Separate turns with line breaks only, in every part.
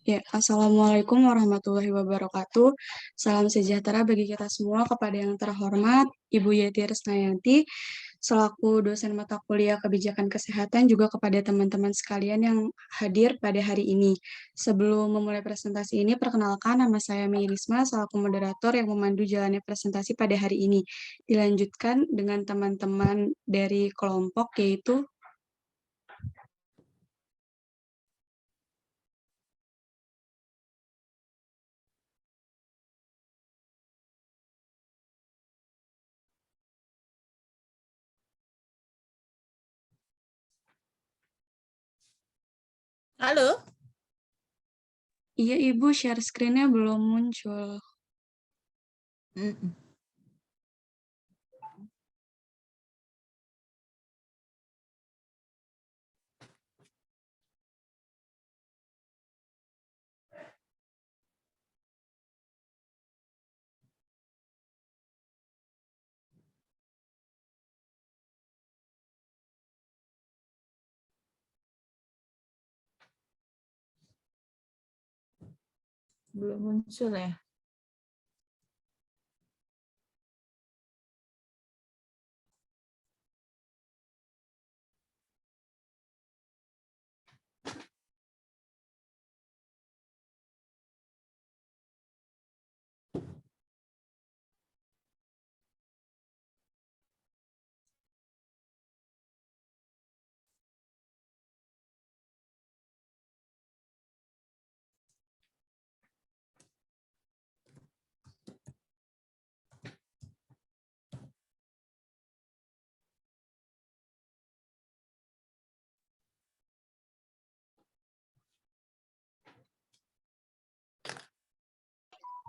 Ya, Assalamualaikum warahmatullahi wabarakatuh. Salam sejahtera bagi kita semua kepada yang terhormat Ibu Yeti Resnayanti, selaku dosen mata kuliah Kebijakan Kesehatan, juga kepada teman-teman sekalian yang hadir pada hari ini. Sebelum memulai presentasi ini, perkenalkan nama saya Mei Risma, selaku moderator yang memandu jalannya presentasi pada hari ini. Dilanjutkan dengan teman-teman dari kelompok, yaitu
Halo?
iya Ibu, share screen-nya belum muncul.
Mm-mm. Belum muncul ya?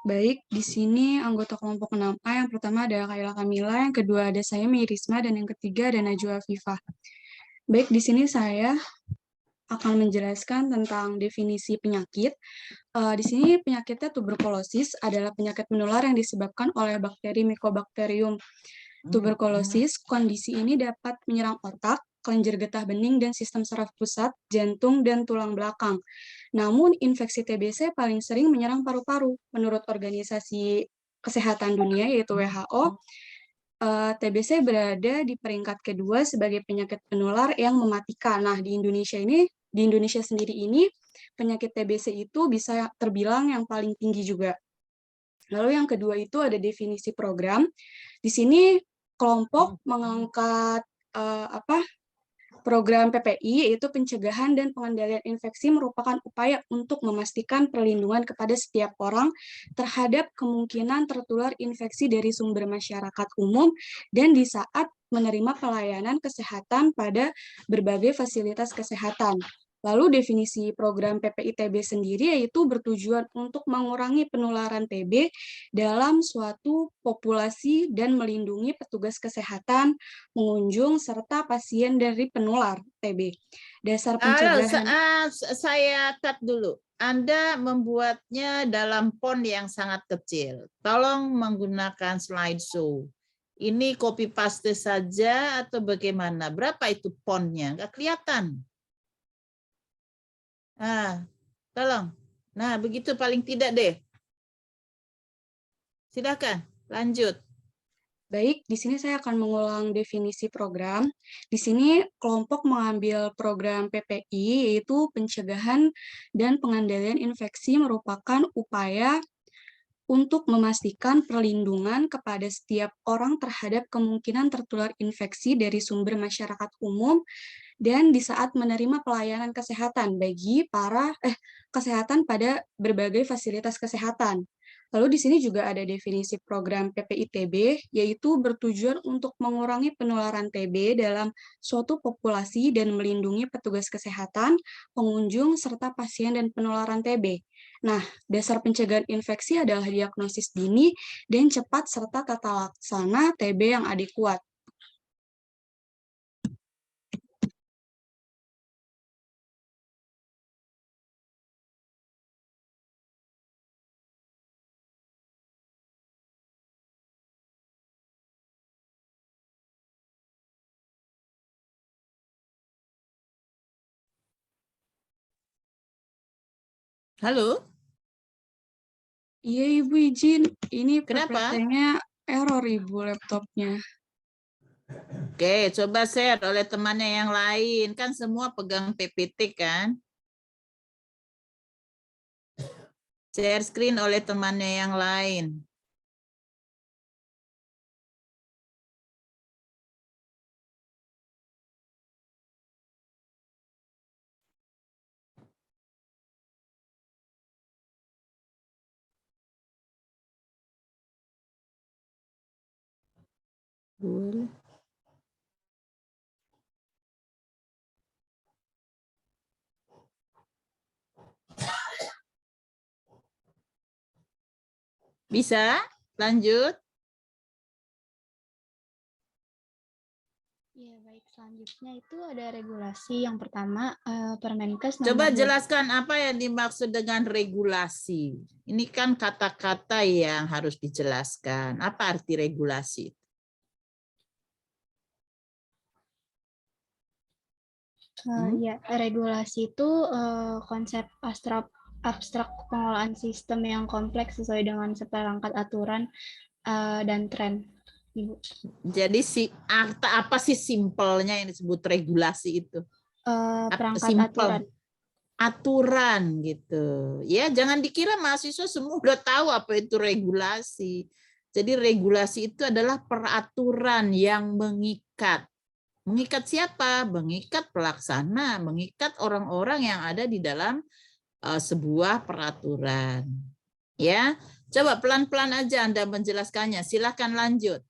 Baik, di sini anggota kelompok 6A yang pertama ada Kayla Kamila, yang kedua ada saya Mei Risma, dan yang ketiga ada Najwa Afifah. Baik, di sini saya akan menjelaskan tentang definisi penyakit. Di sini penyakitnya tuberkulosis adalah penyakit menular yang disebabkan oleh bakteri Mycobacterium tuberculosis. Kondisi ini dapat menyerang otak, kelenjar getah bening, dan sistem saraf pusat, jantung, dan tulang belakang. Namun, infeksi TBC paling sering menyerang paru-paru. Menurut Organisasi Kesehatan Dunia, yaitu WHO, TBC berada di peringkat kedua sebagai penyakit penular yang mematikan. Nah, di Indonesia sendiri ini, penyakit TBC itu bisa terbilang yang paling tinggi juga. Lalu yang kedua itu ada definisi program. Di sini kelompok mengangkat program PPI, yaitu pencegahan dan pengendalian infeksi, merupakan upaya untuk memastikan perlindungan kepada setiap orang terhadap kemungkinan tertular infeksi dari sumber masyarakat umum dan di saat menerima pelayanan kesehatan pada berbagai fasilitas kesehatan. Lalu definisi program PPI-TB sendiri yaitu bertujuan untuk mengurangi penularan TB dalam suatu populasi dan melindungi petugas kesehatan, pengunjung, serta pasien dari penular TB. Dasar
Halo,
pencegahan.
saya cut dulu. Anda membuatnya dalam font yang sangat kecil. Tolong menggunakan slideshow. Ini copy paste saja atau bagaimana? Berapa itu fontnya? Nggak kelihatan. Nah, tolong. Nah, begitu paling tidak deh. Silakan, lanjut.
Baik, di sini saya akan mengulang definisi program. Di sini kelompok mengambil program PPI, yaitu pencegahan dan pengendalian infeksi, merupakan upaya untuk memastikan perlindungan kepada setiap orang terhadap kemungkinan tertular infeksi dari sumber masyarakat umum dan di saat menerima pelayanan kesehatan kesehatan pada berbagai fasilitas kesehatan. Lalu di sini juga ada definisi program PPI-TB, yaitu bertujuan untuk mengurangi penularan TB dalam suatu populasi dan melindungi petugas kesehatan, pengunjung, serta pasien dan penularan TB. Nah, dasar pencegahan infeksi adalah diagnosis dini dan cepat serta tata laksana TB yang adekuat.
Halo?
Iya, Ibu izin. Ini
Kenapa?
PPT-nya error, Ibu, laptopnya.
Oke, coba share oleh temannya yang lain. Kan semua pegang PPT kan? Share screen oleh temannya yang lain. Boleh. Bisa? Lanjut.
Ya, baik. Selanjutnya itu ada regulasi. Yang pertama, Permenkes
Coba
nomor
jelaskan apa yang dimaksud dengan regulasi. Ini kan kata-kata yang harus dijelaskan. Apa arti regulasi?
Ya, regulasi itu konsep abstrak pengelolaan sistem yang kompleks sesuai dengan seperangkat aturan dan tren. Ibu.
Jadi apa sih simpelnya yang disebut regulasi itu?
Perangkat aturan.
Simpel. Aturan gitu. Ya, jangan dikira mahasiswa semua udah tahu apa itu regulasi. Jadi regulasi itu adalah peraturan yang mengikat. Mengikat siapa? Mengikat pelaksana, mengikat orang-orang yang ada di dalam sebuah peraturan. Ya, coba pelan-pelan aja Anda menjelaskannya. Silakan lanjut.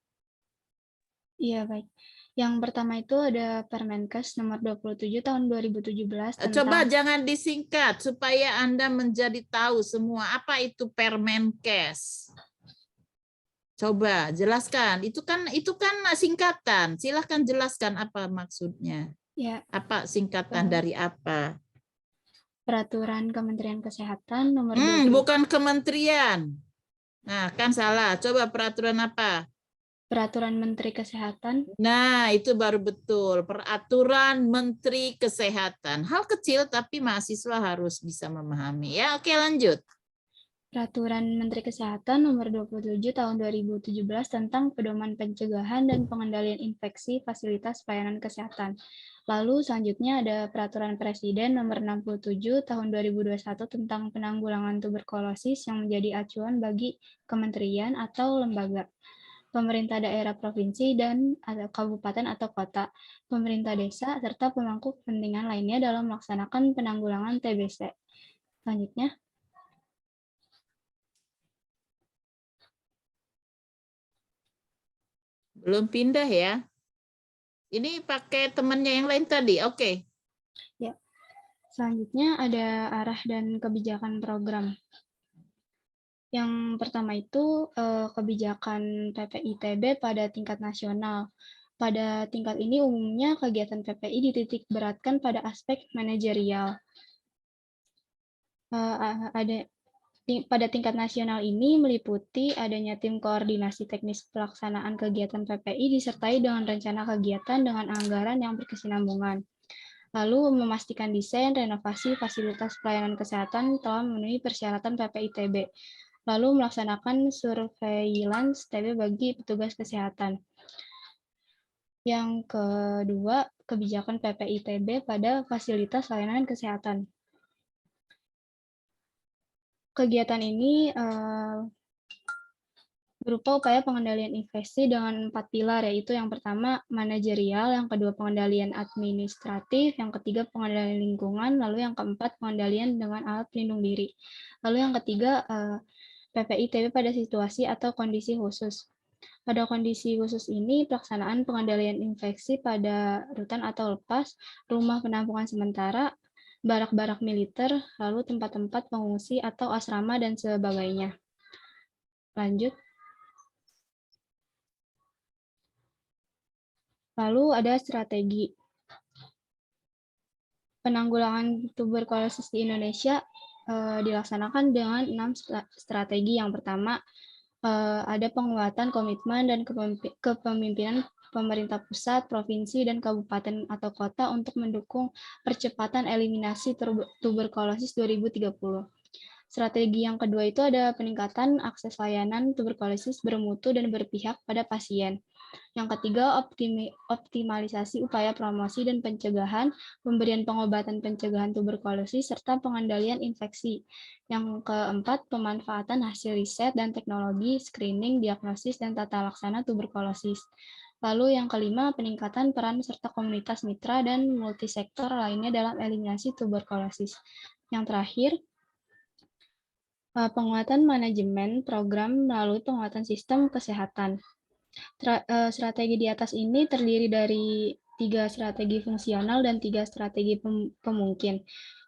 Iya, baik. Yang pertama itu ada Permenkes nomor 27 tahun 2017
Coba
tentang
jangan disingkat supaya Anda menjadi tahu semua apa itu Permenkes. Coba jelaskan. Itu kan singkatan. Silahkan jelaskan apa maksudnya.
ya
Apa singkatan dari apa?
Peraturan Kementerian Kesehatan nomor 20.
Bukan kementerian. Nah, kan salah. Coba peraturan apa?
Peraturan Menteri Kesehatan.
Nah, itu baru betul. Peraturan Menteri Kesehatan. Hal kecil tapi mahasiswa harus bisa memahami. Ya, oke lanjut.
Peraturan Menteri Kesehatan nomor 27 tahun 2017 tentang pedoman pencegahan dan pengendalian infeksi fasilitas pelayanan kesehatan. Lalu selanjutnya ada Peraturan Presiden nomor 67 tahun 2021 tentang penanggulangan tuberkulosis yang menjadi acuan bagi kementerian atau lembaga, pemerintah daerah provinsi dan kabupaten atau kota, pemerintah desa, serta pemangku kepentingan lainnya dalam melaksanakan penanggulangan TBC. Selanjutnya,
Belum pindah ya. Ini pakai temannya yang lain tadi. Oke.
ya. Selanjutnya ada arah dan kebijakan program. Yang pertama itu kebijakan PPITB pada tingkat nasional. Pada tingkat ini umumnya kegiatan PPI dititik beratkan pada aspek manajerial. Pada tingkat nasional ini meliputi adanya tim koordinasi teknis pelaksanaan kegiatan PPI disertai dengan rencana kegiatan dengan anggaran yang berkesinambungan. Lalu memastikan desain renovasi fasilitas pelayanan kesehatan telah memenuhi persyaratan PPITB. Lalu melaksanakan surveillance TB bagi petugas kesehatan. Yang kedua, kebijakan PPITB pada fasilitas layanan kesehatan. Kegiatan ini berupa upaya pengendalian infeksi dengan 4 pilar, yaitu yang pertama manajerial, yang kedua pengendalian administratif, yang ketiga pengendalian lingkungan, lalu yang keempat pengendalian dengan alat pelindung diri. Lalu yang ketiga PPITB pada situasi atau kondisi khusus. Pada kondisi khusus ini, pelaksanaan pengendalian infeksi pada rutan atau lepas, rumah penampungan sementara, barak-barak militer, lalu tempat-tempat pengungsi atau asrama dan sebagainya. Lanjut. Lalu ada strategi. Penanggulangan tuberkulosis di Indonesia dilaksanakan dengan 6 strategi. Yang pertama, ada penguatan komitmen dan kepemimpinan pemerintah pusat, provinsi, dan kabupaten atau kota untuk mendukung percepatan eliminasi tuberkulosis 2030. Strategi yang kedua itu ada peningkatan akses layanan tuberkulosis bermutu dan berpihak pada pasien. Yang ketiga, optimalisasi upaya promosi dan pencegahan, pemberian pengobatan pencegahan tuberkulosis, serta pengendalian infeksi. Yang keempat, pemanfaatan hasil riset dan teknologi, screening, diagnosis, dan tata laksana tuberkulosis. Lalu yang kelima, peningkatan peran serta komunitas mitra dan multisektor lainnya dalam eliminasi tuberkulosis. Yang terakhir, penguatan manajemen program melalui penguatan sistem kesehatan. Strategi di atas ini terdiri dari 3 strategi fungsional dan 3 strategi pemungkin.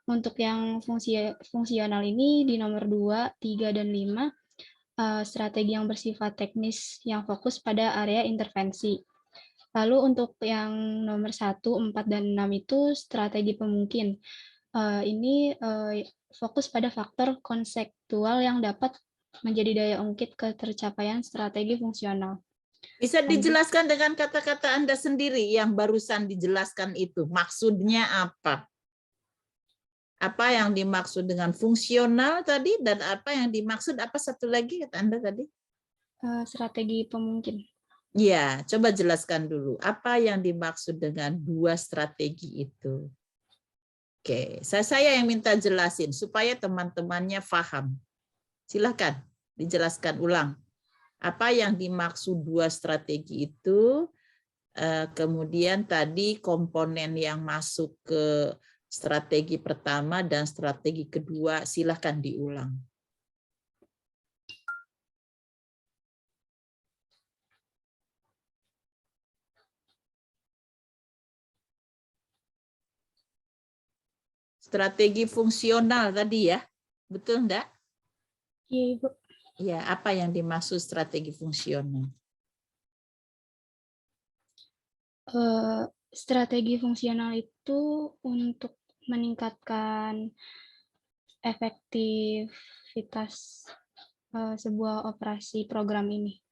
Untuk yang fungsional ini di nomor 2, 3, dan 5, strategi yang bersifat teknis yang fokus pada area intervensi. Lalu untuk yang nomor 1, 4, dan 6 itu strategi pemungkin. Ini fokus pada faktor konseptual yang dapat menjadi daya ungkit ketercapaian strategi fungsional.
Bisa dijelaskan dengan kata-kata Anda sendiri yang barusan dijelaskan itu. Maksudnya apa? Apa yang dimaksud dengan fungsional tadi dan apa yang dimaksud apa satu lagi kata Anda tadi?
Strategi pemungkin.
Ya, coba jelaskan dulu. Apa yang dimaksud dengan 2 strategi itu? Oke, saya yang minta jelasin supaya teman-temannya paham. Silakan dijelaskan ulang. Apa yang dimaksud 2 strategi itu? Kemudian tadi komponen yang masuk ke strategi pertama dan strategi kedua, silakan diulang. Strategi fungsional tadi ya, betul enggak?
Iya, Ibu.
Ya, apa yang dimaksud strategi fungsional?
Strategi fungsional itu untuk meningkatkan efektivitas sebuah operasi program ini.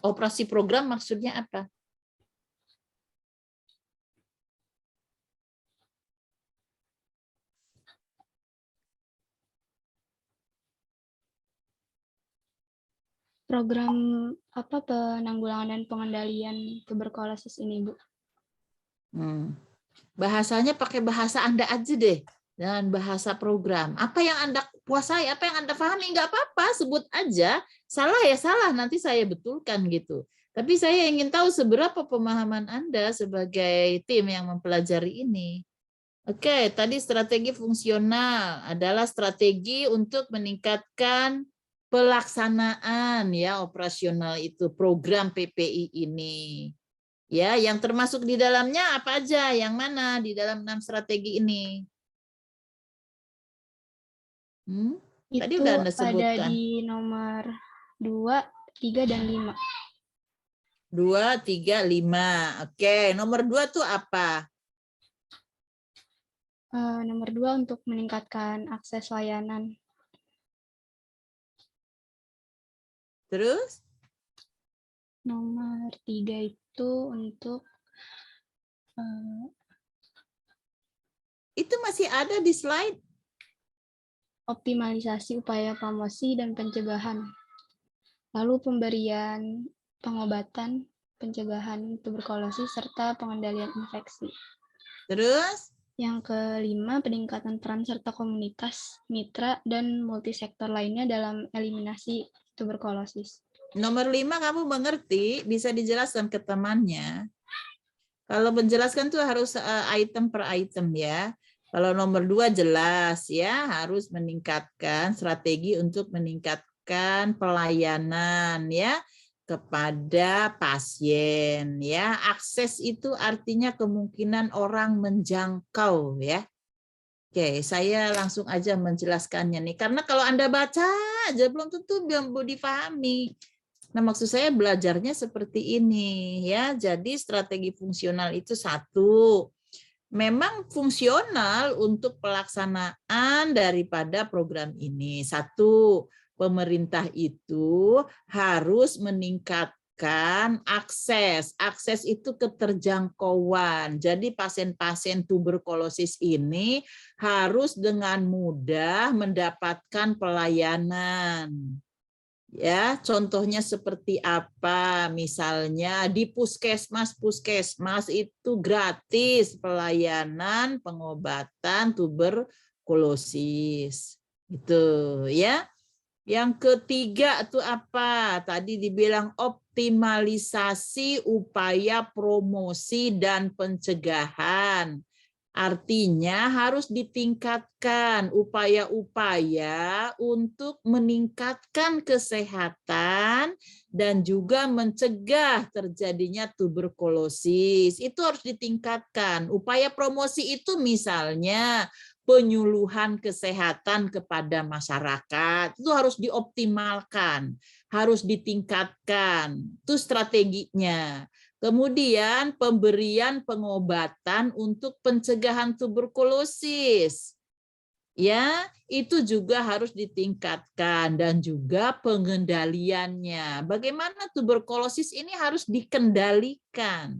Operasi program maksudnya apa?
Program penanggulangan dan pengendalian tuberkulosis ini, Bu?
Bahasanya pakai bahasa Anda aja deh, dengan bahasa program. Apa yang Anda kuasai, apa yang Anda pahami, nggak apa-apa, sebut aja. Salah ya salah, nanti saya betulkan gitu. Tapi saya ingin tahu seberapa pemahaman Anda sebagai tim yang mempelajari ini. Oke, tadi strategi fungsional adalah strategi untuk meningkatkan pelaksanaan ya operasional itu program PPI ini. Ya, yang termasuk di dalamnya apa aja? Yang mana di dalam 6 strategi ini? Tadi
Itu
udah Anda
ada
sebutkan.
di nomor 2, 3, dan 5.
2, 3, 5. Oke, nomor 2 tuh apa?
Nomor 2 untuk meningkatkan akses layanan.
Terus?
Nomor 3 itu untuk
itu masih ada di slide.
Optimalisasi upaya promosi dan pencegahan. Lalu pemberian pengobatan pencegahan tuberkulosis serta pengendalian infeksi.
Terus?
Yang kelima, peningkatan peran serta komunitas, mitra, dan multisektor lainnya dalam eliminasi tuberkulosis.
Nomor 5 kamu mengerti, bisa dijelaskan ke temannya. Kalau menjelaskan tuh harus item per item ya. Kalau nomor 2 jelas ya, harus meningkatkan strategi untuk meningkatkan pelayanan ya kepada pasien ya. Akses itu artinya kemungkinan orang menjangkau ya. Oke, saya langsung aja menjelaskannya nih. Karena kalau Anda baca aja belum tentu dipahami. Nah, maksud saya belajarnya seperti ini ya. Jadi strategi fungsional itu satu. Memang fungsional untuk pelaksanaan daripada program ini. Satu, pemerintah itu harus meningkatkan meningkatkan akses. Akses itu keterjangkauan. Jadi pasien-pasien tuberkulosis ini harus dengan mudah mendapatkan pelayanan. Ya, contohnya seperti apa? Misalnya di puskesmas itu gratis pelayanan pengobatan tuberkulosis. Gitu ya. Yang ketiga itu apa? Tadi dibilang optimalisasi upaya promosi dan pencegahan. Artinya harus ditingkatkan upaya-upaya untuk meningkatkan kesehatan dan juga mencegah terjadinya tuberkulosis. Itu harus ditingkatkan. Upaya promosi itu misalnya penyuluhan kesehatan kepada masyarakat. Itu harus dioptimalkan, harus ditingkatkan. Itu strateginya. Kemudian pemberian pengobatan untuk pencegahan tuberkulosis. Ya, itu juga harus ditingkatkan dan juga pengendaliannya. Bagaimana tuberkulosis ini harus dikendalikan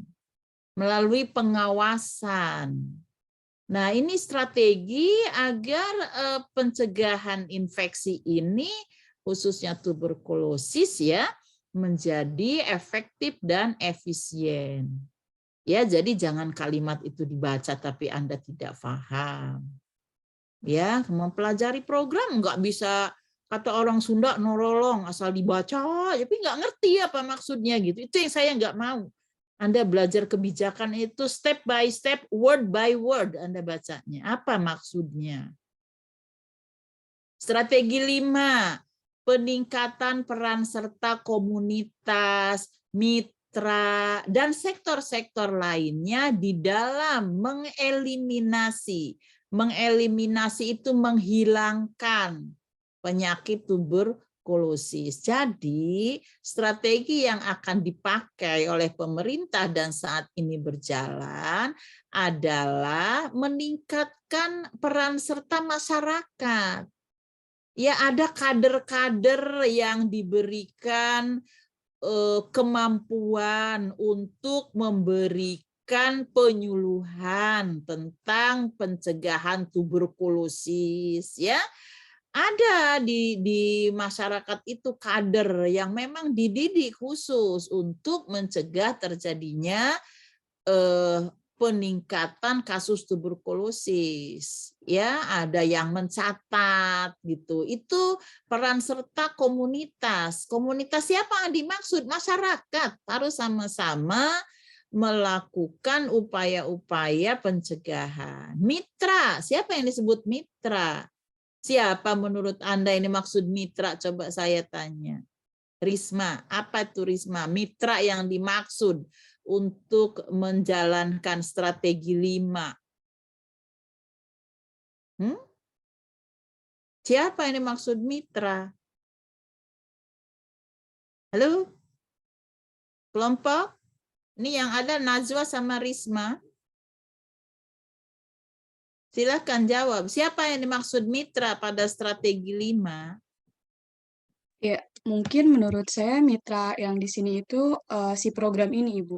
melalui pengawasan. Nah, ini strategi agar pencegahan infeksi ini khususnya tuberkulosis ya menjadi efektif dan efisien. Ya, jadi jangan kalimat itu dibaca tapi Anda tidak paham. Ya, mempelajari program nggak bisa kata orang Sunda nololong asal dibaca, tapi nggak ngerti apa maksudnya gitu. Itu yang saya nggak mau. Anda belajar kebijakan itu step by step, word by word Anda bacanya. Apa maksudnya? Strategi 5. Peningkatan peran serta komunitas, mitra, dan sektor-sektor lainnya di dalam mengeliminasi. Mengeliminasi itu menghilangkan penyakit tuberkulosis. Jadi, strategi yang akan dipakai oleh pemerintah dan saat ini berjalan adalah meningkatkan peran serta masyarakat. Ya, ada kader-kader yang diberikan kemampuan untuk memberikan penyuluhan tentang pencegahan tuberkulosis ya. Ada di masyarakat itu kader yang memang dididik khusus untuk mencegah terjadinya peningkatan kasus tuberkulosis ya, ada yang mencatat gitu. Itu peran serta komunitas. Komunitas siapa yang dimaksud? Masyarakat harus sama-sama melakukan upaya-upaya pencegahan. Mitra, siapa yang disebut mitra? Siapa menurut Anda ini maksud mitra? Coba saya tanya. Risma, apa itu Risma? Mitra yang dimaksud untuk menjalankan strategi 5. Siapa ini maksud mitra? Halo? Kelompok? Ini yang ada Najwa sama Risma. Silakan jawab. Siapa yang dimaksud mitra pada strategi 5?
Ya, mungkin menurut saya mitra yang di sini itu si program ini, Ibu.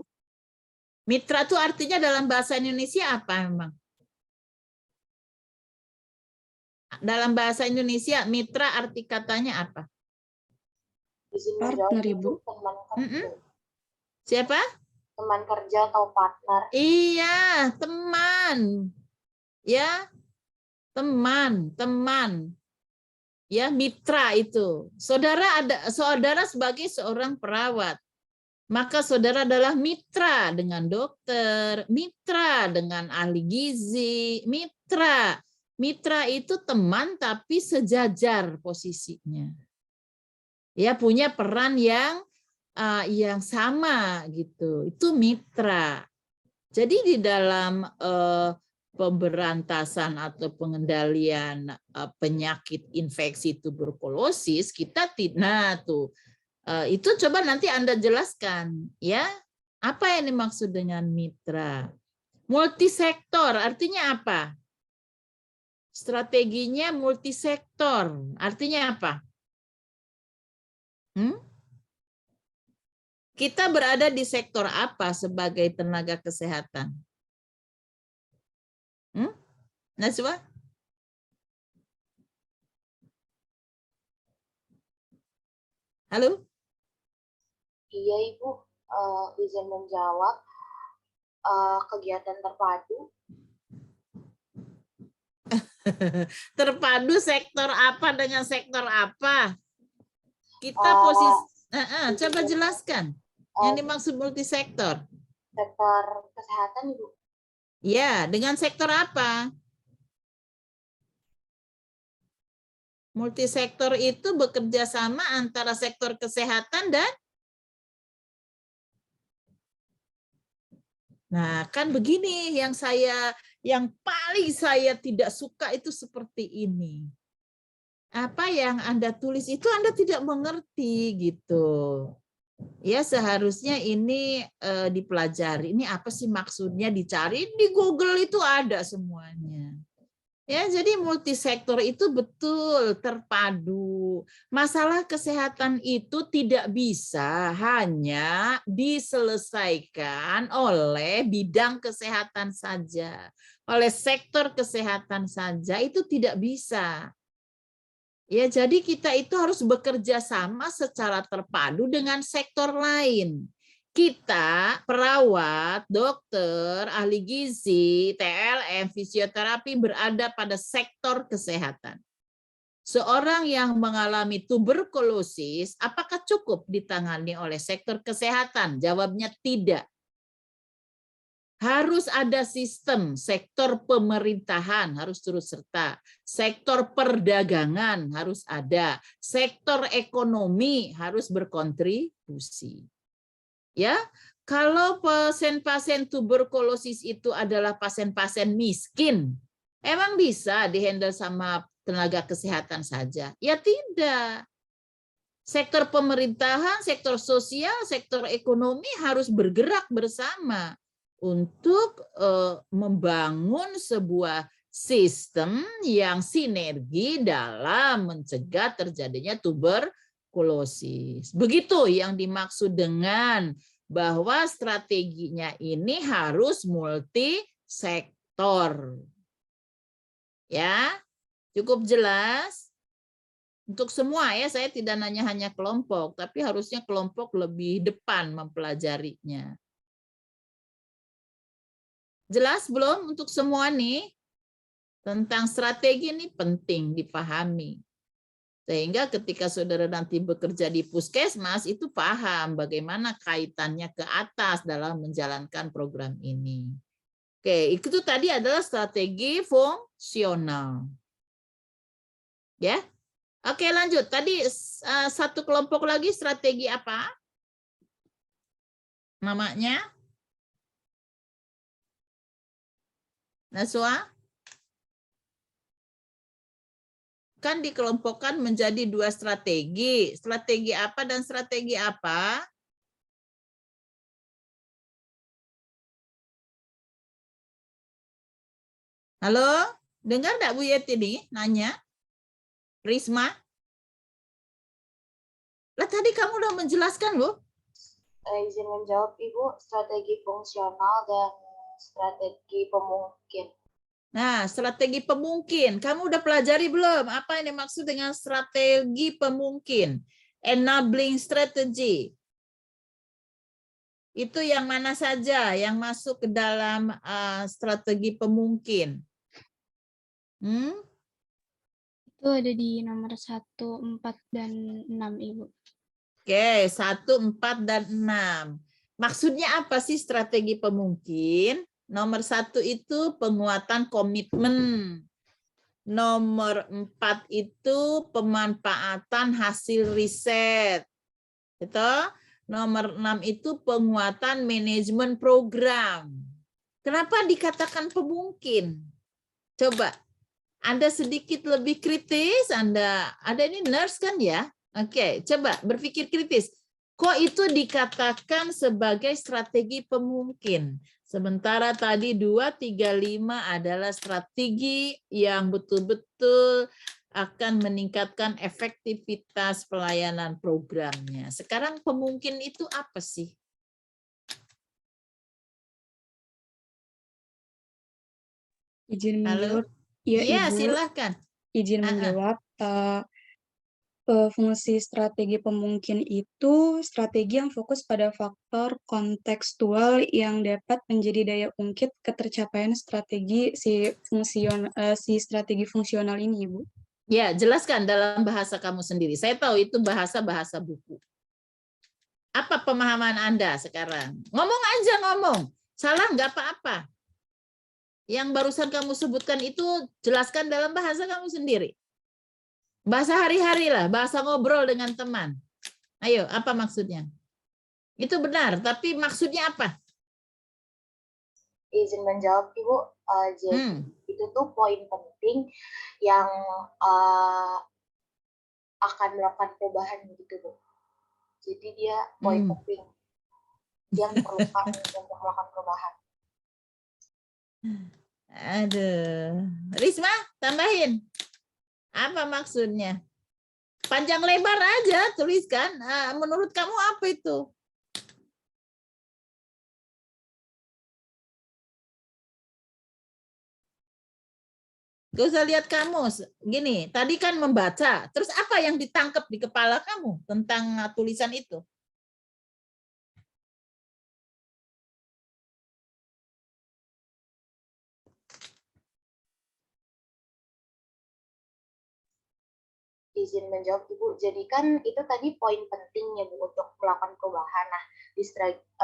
Mitra itu artinya dalam bahasa Indonesia apa memang? Dalam bahasa Indonesia, mitra arti katanya apa?
Partner, Ibu.
Siapa?
Teman kerja atau partner.
Iya, teman. Ya, teman. Ya, mitra itu. Saudara sebagai seorang perawat. Maka saudara adalah mitra dengan dokter, mitra dengan ahli gizi, mitra. Mitra itu teman tapi sejajar posisinya. Ya, punya peran yang sama gitu. Itu mitra. Jadi di dalam pemberantasan atau pengendalian penyakit infeksi tuberkulosis kita itu coba nanti Anda jelaskan ya, apa yang dimaksud dengan mitra. Multisektor artinya apa? Strateginya multisektor artinya apa? Kita berada di sektor apa sebagai tenaga kesehatan? Najwa? Halo?
Iya Ibu, izin menjawab. Kegiatan terpadu.
Terpadu sektor apa dengan sektor apa? Kita posisi, coba jelaskan yang dimaksud multisektor.
Sektor kesehatan Ibu.
Ya, dengan sektor apa? Multisektor itu bekerja sama antara sektor kesehatan dan nah, kan begini yang paling saya tidak suka itu seperti ini. Apa yang Anda tulis itu Anda tidak mengerti gitu. Ya, seharusnya ini dipelajari. Ini apa sih maksudnya, dicari di Google itu ada semuanya. Ya, jadi multisektor itu betul terpadu. Masalah kesehatan itu tidak bisa hanya diselesaikan oleh bidang kesehatan saja, oleh sektor kesehatan saja, itu tidak bisa. Ya, jadi kita itu harus bekerja sama secara terpadu dengan sektor lain. Kita, perawat, dokter, ahli gizi, TLM, fisioterapi berada pada sektor kesehatan. Seorang yang mengalami tuberkulosis, apakah cukup ditangani oleh sektor kesehatan? Jawabnya tidak. Harus ada sistem, sektor pemerintahan harus turut serta, sektor perdagangan harus ada, sektor ekonomi harus berkontribusi. Ya, kalau pasien-pasien tuberkulosis itu adalah pasien-pasien miskin, emang bisa dihandle sama tenaga kesehatan saja? Ya tidak. Sektor pemerintahan, sektor sosial, sektor ekonomi harus bergerak bersama untuk membangun sebuah sistem yang sinergi dalam mencegah terjadinya tuberkulosis. Begitu yang dimaksud dengan bahwa strateginya ini harus multisektor. Ya, cukup jelas? Untuk semua ya, saya tidak nanya hanya kelompok, tapi harusnya kelompok lebih depan mempelajarinya. Jelas belum untuk semua nih? Tentang strategi ini penting dipahami. Sehingga ketika saudara nanti bekerja di puskesmas, itu paham bagaimana kaitannya ke atas dalam menjalankan program ini. Oke, itu tadi adalah strategi fungsional. Ya. Oke, lanjut. Tadi satu kelompok lagi strategi apa? Namanya? Naswa? Kan dikelompokkan menjadi 2 strategi. Strategi apa dan strategi apa? Halo? Dengar enggak Bu Yeti nih nanya? Risma? Lah tadi kamu udah menjelaskan, Bu.
Izin menjawab Ibu, strategi fungsional dan strategi pemungkin.
Nah, strategi pemungkin. Kamu udah pelajari belum? Apa yang dimaksud dengan strategi pemungkin? Enabling strategy. Itu yang mana saja yang masuk ke dalam strategi pemungkin?
Itu ada di nomor 1, 4, dan 6, Ibu.
Oke, 1, 4, dan 6. Maksudnya apa sih strategi pemungkin? Nomor 1 itu penguatan komitmen. Nomor 4 itu pemanfaatan hasil riset. Itu. Nomor 6 itu penguatan manajemen program. Kenapa dikatakan pemungkin? Coba, Anda sedikit lebih kritis, Anda ini nurse kan ya? Oke, coba berpikir kritis. Kok itu dikatakan sebagai strategi pemungkin? Sementara tadi 2, 3, 5 adalah strategi yang betul-betul akan meningkatkan efektivitas pelayanan programnya. Sekarang pemungkin itu apa sih?
Izin
Halo?
menjawab. Ya,
Iya,
Ibu.
silakan.
Izin menjawab. Fungsi strategi pemungkin itu strategi yang fokus pada faktor kontekstual yang dapat menjadi daya ungkit ketercapaian strategi si strategi fungsional ini, Ibu.
Ya, jelaskan dalam bahasa kamu sendiri. Saya tahu itu bahasa buku. Apa pemahaman Anda sekarang? Ngomong aja ngomong. Salah nggak apa-apa. Yang barusan kamu sebutkan itu jelaskan dalam bahasa kamu sendiri. Bahasa hari-hari lah, bahasa ngobrol dengan teman. Ayo, apa maksudnya? Itu benar, tapi maksudnya apa?
Izin menjawab Ibu, jadi itu tuh poin penting yang akan melakukan perubahan gitu Bu. Jadi dia poin penting yang diperlukan untuk melakukan perubahan.
Aduh, Risma tambahin. Apa maksudnya? Panjang lebar aja tuliskan. Menurut kamu apa itu? Gak usah lihat kamus. Gini, tadi kan membaca. Terus apa yang ditangkap di kepala kamu tentang tulisan itu?
Izin menjawab Ibu, jadi kan itu tadi poin pentingnya Bu untuk melakukan perubahan. Nah,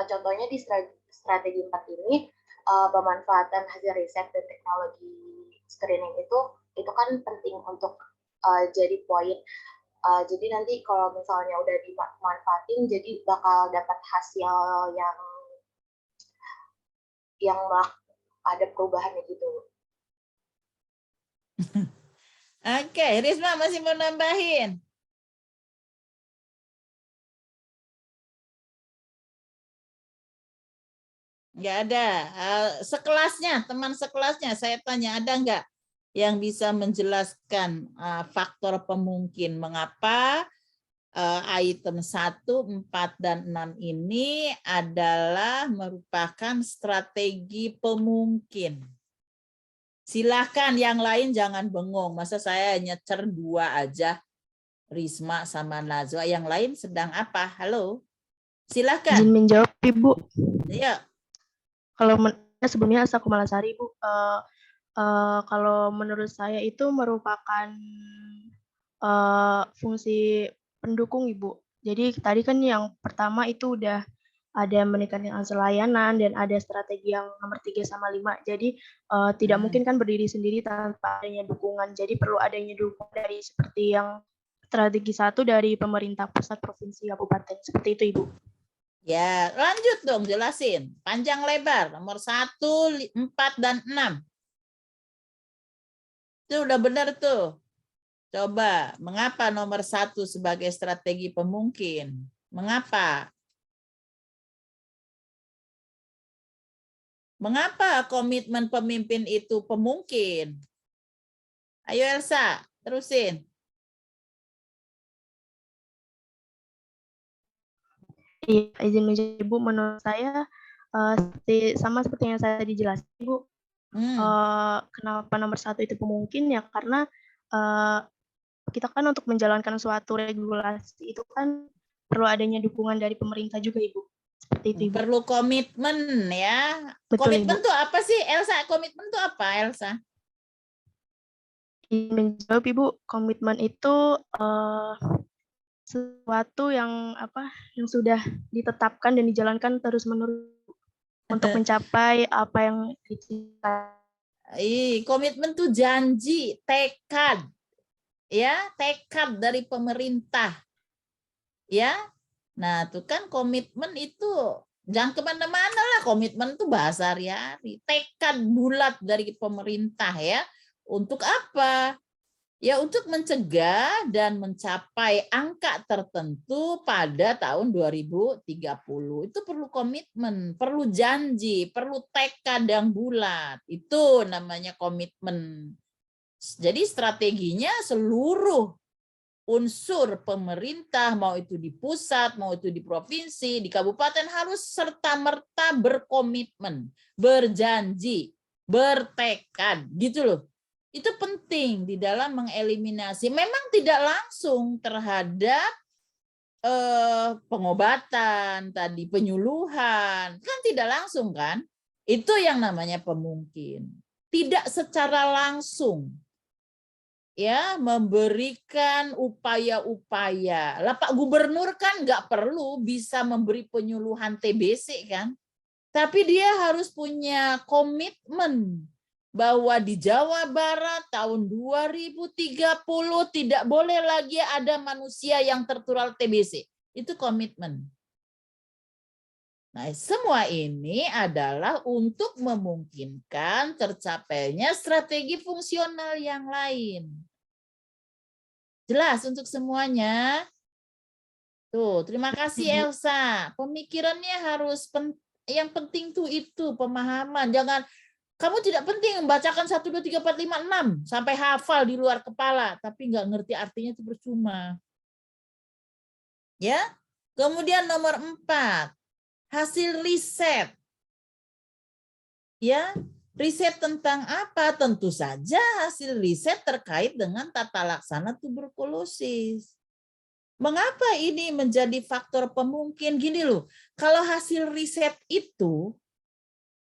contohnya di strategi 4 ini, pemanfaatan hasil riset dan teknologi screening itu kan penting untuk jadi poin. Jadi nanti kalau misalnya udah dimanfaatin, jadi bakal dapat hasil yang ada perubahannya gitu.
Oke, Risma masih mau nambahin? Nggak ada. Sekelasnya, teman sekelasnya, saya tanya, ada nggak yang bisa menjelaskan faktor pemungkin? Mengapa item 1, 4, dan 6 ini adalah merupakan strategi pemungkin? Silahkan, yang lain jangan bengong. Masa saya nyecer 2 aja, Risma sama Najwa. Yang lain sedang apa? Halo? Silahkan.
Izin menjawab, Ibu.
Iya.
Kalau sebelumnya Asa Kumalasari, Bu. Kalau menurut saya itu merupakan fungsi pendukung, Ibu. Jadi tadi kan yang pertama itu udah ada meningkatkan hasil layanan dan ada strategi yang nomor 3 sama 5. Jadi tidak mungkin kan berdiri sendiri tanpa adanya dukungan. Jadi perlu adanya dukungan dari seperti yang strategi 1 dari pemerintah pusat, provinsi, kabupaten. Seperti itu, Ibu.
Ya, lanjut dong, jelasin. Panjang lebar, nomor 1, 4, dan 6. Itu udah benar tuh. Coba, mengapa nomor 1 sebagai strategi pemungkin? Mengapa? Mengapa komitmen pemimpin itu pemungkin? Ayo Elsa, terusin.
Iya, izin menjawab, Ibu. Menurut saya sama seperti yang saya dijelaskan, Ibu. Kenapa nomor 1 itu pemungkin ya karena kita kan untuk menjalankan suatu regulasi itu kan perlu adanya dukungan dari pemerintah juga, Ibu. Seperti itu, Ibu.
Perlu komitmen ya.
Betul,
Komitmen
Ibu.
tuh apa sih, Elsa? Komitmen tuh apa, Elsa?
Menjawab, Ibu, komitmen itu sesuatu yang sudah ditetapkan dan dijalankan terus-menerus untuk mencapai apa yang dicintai.
Komitmen tuh janji, tekad. Ya, tekad dari pemerintah. Ya. Nah, itu kan komitmen itu jangan kemana-mana lah. Komitmen itu bahasa hari-hari. Tekad bulat dari pemerintah ya. Untuk apa? Ya untuk mencegah dan mencapai angka tertentu pada tahun 2030. Itu perlu komitmen, perlu janji, perlu tekad yang bulat. Itu namanya komitmen. Jadi strateginya seluruh unsur pemerintah, mau itu di pusat, mau itu di provinsi, di kabupaten, harus serta-merta berkomitmen, berjanji, bertekad, gitu loh. Itu penting di dalam mengeliminasi, memang tidak langsung terhadap pengobatan, tadi penyuluhan, kan tidak langsung kan? Itu yang namanya pemungkin. Tidak secara langsung, ya, memberikan upaya-upaya. Lah Pak Gubernur kan nggak perlu bisa memberi penyuluhan TBC kan, tapi dia harus punya komitmen bahwa di Jawa Barat tahun 2030 tidak boleh lagi ada manusia yang tertular TBC. Itu komitmen. Nah, semua ini adalah untuk memungkinkan tercapainya strategi fungsional yang lain. Jelas untuk semuanya? Tuh, terima kasih Elsa. Pemikirannya harus yang penting tuh itu pemahaman. Jangan kamu tidak penting membacakan 1 2 3 4 5 6 sampai hafal di luar kepala, tapi nggak ngerti artinya itu percuma. Ya. Kemudian nomor 4, hasil riset. Ya, riset tentang apa? Tentu saja hasil riset terkait dengan tata laksana tuberkulosis. Mengapa ini menjadi faktor pemungkin? Gini loh, kalau hasil riset itu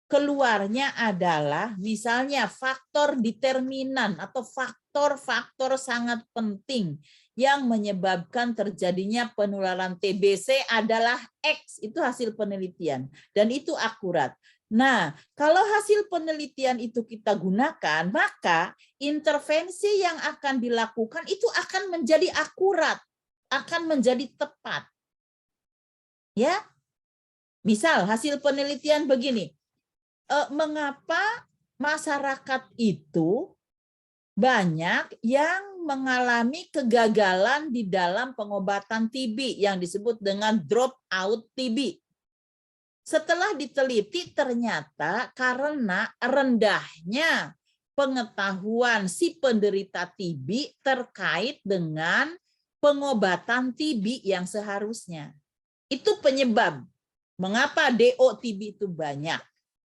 keluarnya adalah misalnya faktor determinan atau faktor-faktor sangat penting yang menyebabkan terjadinya penularan TBC adalah X, itu hasil penelitian dan itu akurat. Nah, kalau hasil penelitian itu kita gunakan, maka intervensi yang akan dilakukan itu akan menjadi akurat, akan menjadi tepat. Ya. Misal hasil penelitian begini. Mengapa masyarakat itu banyak yang mengalami kegagalan di dalam pengobatan TB yang disebut dengan drop out TB. Setelah diteliti ternyata karena rendahnya pengetahuan si penderita TB terkait dengan pengobatan TB yang seharusnya. Itu penyebab mengapa DO TB itu banyak.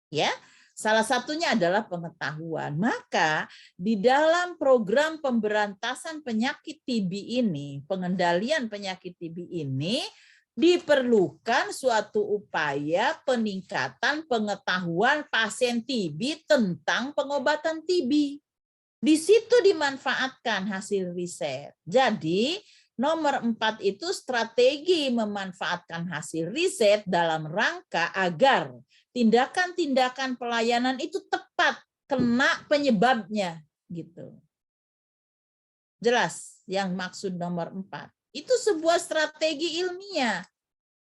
Ya, salah satunya adalah pengetahuan. Maka di dalam program pemberantasan penyakit TB ini, pengendalian penyakit TB ini diperlukan suatu upaya peningkatan pengetahuan pasien TB tentang pengobatan TB. Di situ dimanfaatkan hasil riset. Jadi nomor 4 itu strategi memanfaatkan hasil riset dalam rangka agar tindakan-tindakan pelayanan itu tepat kena penyebabnya gitu. Jelas yang maksud nomor 4. Itu sebuah strategi ilmiah.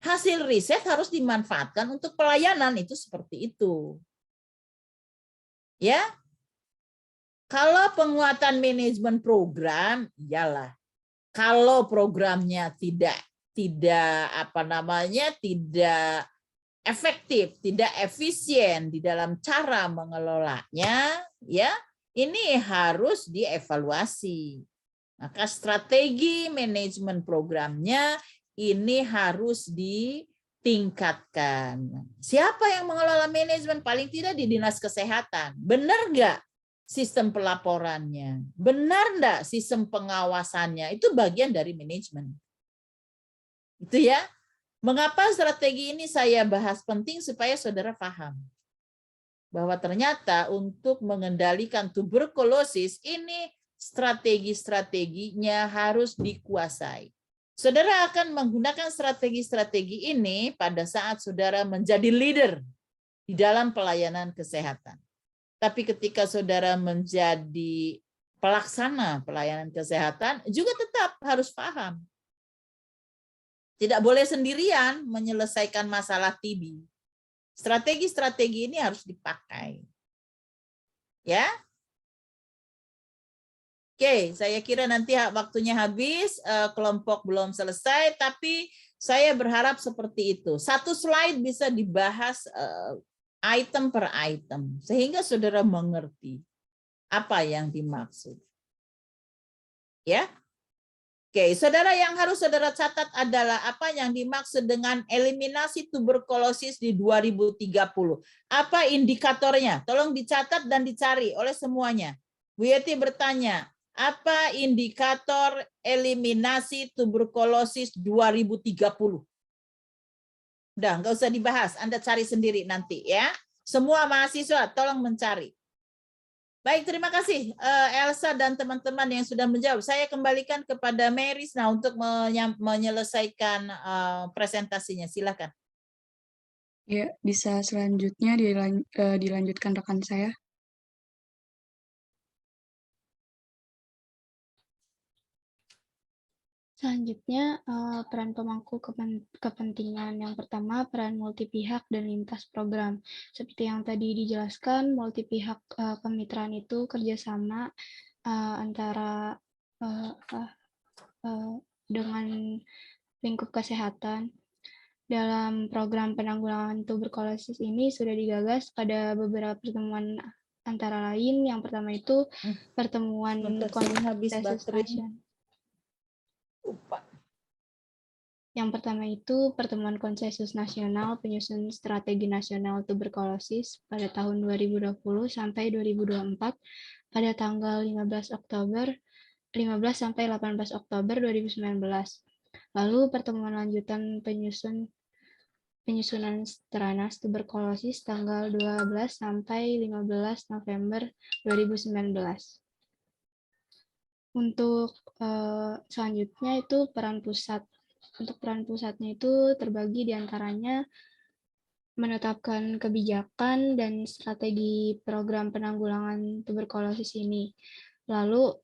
Hasil riset harus dimanfaatkan untuk pelayanan, itu seperti itu. Ya. Kalau penguatan manajemen program, iyalah. Kalau programnya tidak efektif, tidak efisien di dalam cara mengelolanya, ya, ini harus dievaluasi. Maka strategi manajemen programnya ini harus ditingkatkan. Siapa yang mengelola manajemen? Paling tidak di Dinas Kesehatan. Benar nggak sistem pelaporannya? Benar nggak sistem pengawasannya? Itu bagian dari manajemen. Itu ya. Mengapa strategi ini saya bahas penting supaya saudara paham bahwa ternyata untuk mengendalikan tuberkulosis ini strategi-strateginya harus dikuasai. Saudara akan menggunakan strategi-strategi ini pada saat saudara menjadi leader di dalam pelayanan kesehatan. Tapi ketika saudara menjadi pelaksana pelayanan kesehatan juga tetap harus paham. Tidak boleh sendirian menyelesaikan masalah TB. Strategi-strategi ini harus dipakai. Ya. Oke, saya kira nanti waktunya habis, kelompok belum selesai, tapi saya berharap seperti itu. Satu slide bisa dibahas item per item, sehingga saudara mengerti. apa yang dimaksud. Ya. Oke, saudara, yang harus saudara catat adalah apa yang dimaksud dengan eliminasi tuberkulosis di 2030. Apa indikatornya? Tolong dicatat dan dicari oleh semuanya. Bu Yeti bertanya, apa indikator eliminasi tuberkulosis 2030? Udah, nggak usah dibahas. Anda cari sendiri nanti ya. Semua mahasiswa tolong mencari. Baik, terima kasih Elsa dan teman-teman yang sudah menjawab. Saya kembalikan kepada Merisna untuk menyelesaikan presentasinya. Silakan.
Ya, bisa selanjutnya dilanjutkan rekan saya.
Selanjutnya, peran pemangku kepentingan. Yang pertama, peran multi pihak dan lintas program. Seperti yang tadi dijelaskan, multi pihak kemitraan itu kerjasama antara dengan lingkup kesehatan. Dalam program penanggulangan tuberkulosis ini sudah digagas pada beberapa pertemuan antara lain. Yang pertama itu pertemuan konsensus nasional. Yang pertama itu pertemuan konsensus nasional penyusun strategi nasional tuberkulosis pada tahun 2020 sampai 2024 pada tanggal 15 sampai 18 Oktober 2019. Lalu pertemuan lanjutan penyusunan stranas tuberkulosis tanggal 12 sampai 15 November 2019. Untuk selanjutnya itu peran pusat. Untuk peran pusatnya itu terbagi diantaranya menetapkan kebijakan dan strategi program penanggulangan tuberkulosis ini. Lalu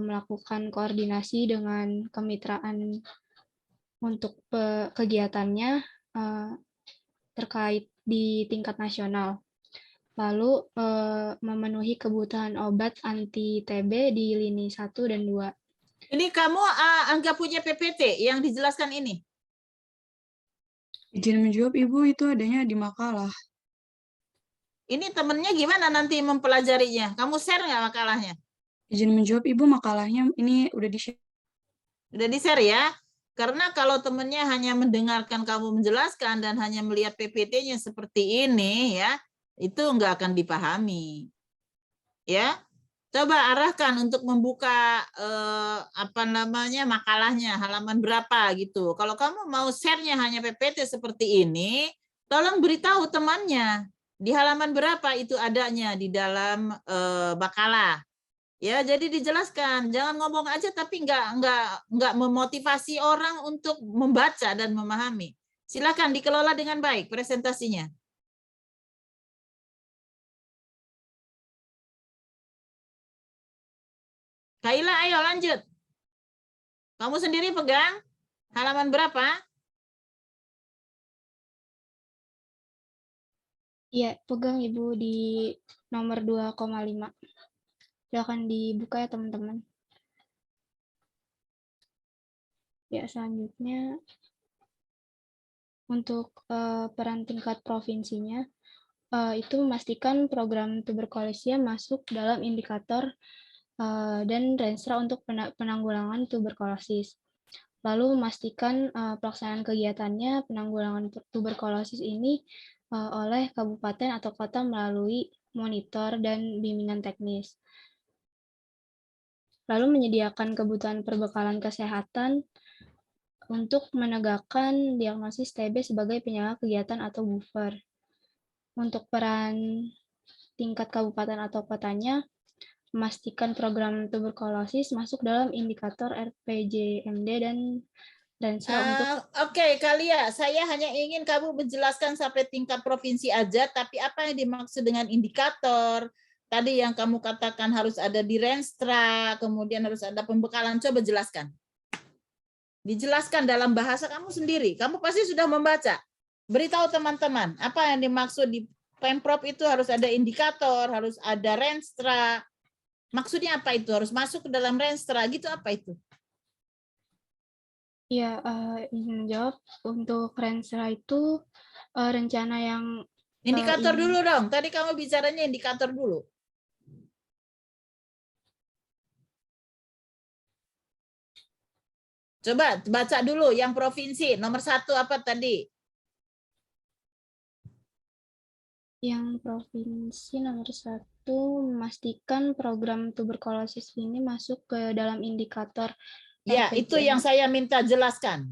melakukan koordinasi dengan kemitraan untuk kegiatannya terkait di tingkat nasional. Lalu memenuhi kebutuhan obat anti TB di lini 1 dan 2.
Ini kamu anggap punya PPT yang dijelaskan ini?
Izin menjawab, Ibu, itu adanya di makalah.
Ini temennya gimana nanti mempelajarinya? Kamu share nggak makalahnya?
Izin menjawab, Ibu, makalahnya ini udah di-share.
Udah di-share ya? Karena kalau temennya hanya mendengarkan kamu menjelaskan dan hanya melihat PPT-nya seperti ini ya, itu nggak akan dipahami. Ya, coba arahkan untuk membuka makalahnya halaman berapa gitu. Kalau kamu mau share-nya hanya PPT seperti ini, tolong beritahu temannya di halaman berapa itu adanya di dalam makalah. Ya, jadi dijelaskan. Jangan ngomong aja tapi nggak memotivasi orang untuk membaca dan memahami. Silakan dikelola dengan baik presentasinya. Kaila, ayo lanjut. Kamu sendiri pegang halaman berapa?
Iya, pegang Ibu di nomor 2,5. Silakan dibuka ya teman-teman. Ya, selanjutnya untuk peran tingkat provinsinya, itu memastikan program tuberkulosisnya masuk dalam indikator dan renstra untuk penanggulangan tuberkulosis. Lalu memastikan pelaksanaan kegiatannya penanggulangan tuberkulosis ini oleh kabupaten atau kota melalui monitor dan bimbingan teknis. Lalu menyediakan kebutuhan perbekalan kesehatan untuk menegakkan diagnosis TB sebagai penyangga kegiatan atau buffer. Untuk peran tingkat kabupaten atau kotanya, memastikan program tuberkulosis masuk dalam indikator RPJMD dan renstra untuk...
Oke, Kalia, saya hanya ingin kamu menjelaskan sampai tingkat provinsi aja, tapi apa yang dimaksud dengan indikator? Tadi yang kamu katakan harus ada di renstra, kemudian harus ada pembekalan, coba jelaskan. Dijelaskan dalam bahasa kamu sendiri, kamu pasti sudah membaca. Beritahu teman-teman, apa yang dimaksud di Pemprov itu harus ada indikator, harus ada renstra. Maksudnya apa itu? Harus masuk ke dalam renstra, gitu apa itu?
Ya, izin menjawab. Untuk renstra itu rencana yang...
Indikator dulu dong. Tadi kamu bicaranya indikator dulu. Coba baca dulu yang provinsi. Nomor 1 apa tadi?
Yang provinsi nomor 1 memastikan program tuberkulosis ini masuk ke dalam indikator
Ya, itu yang saya minta jelaskan.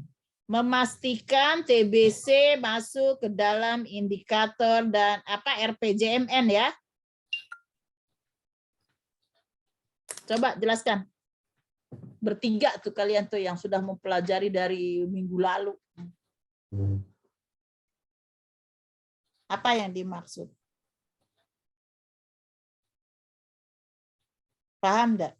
Memastikan TBC masuk ke dalam indikator dan RPJMN ya. Coba jelaskan. Bertiga tuh kalian tuh yang sudah mempelajari dari minggu lalu. Apa yang dimaksud? Paham enggak?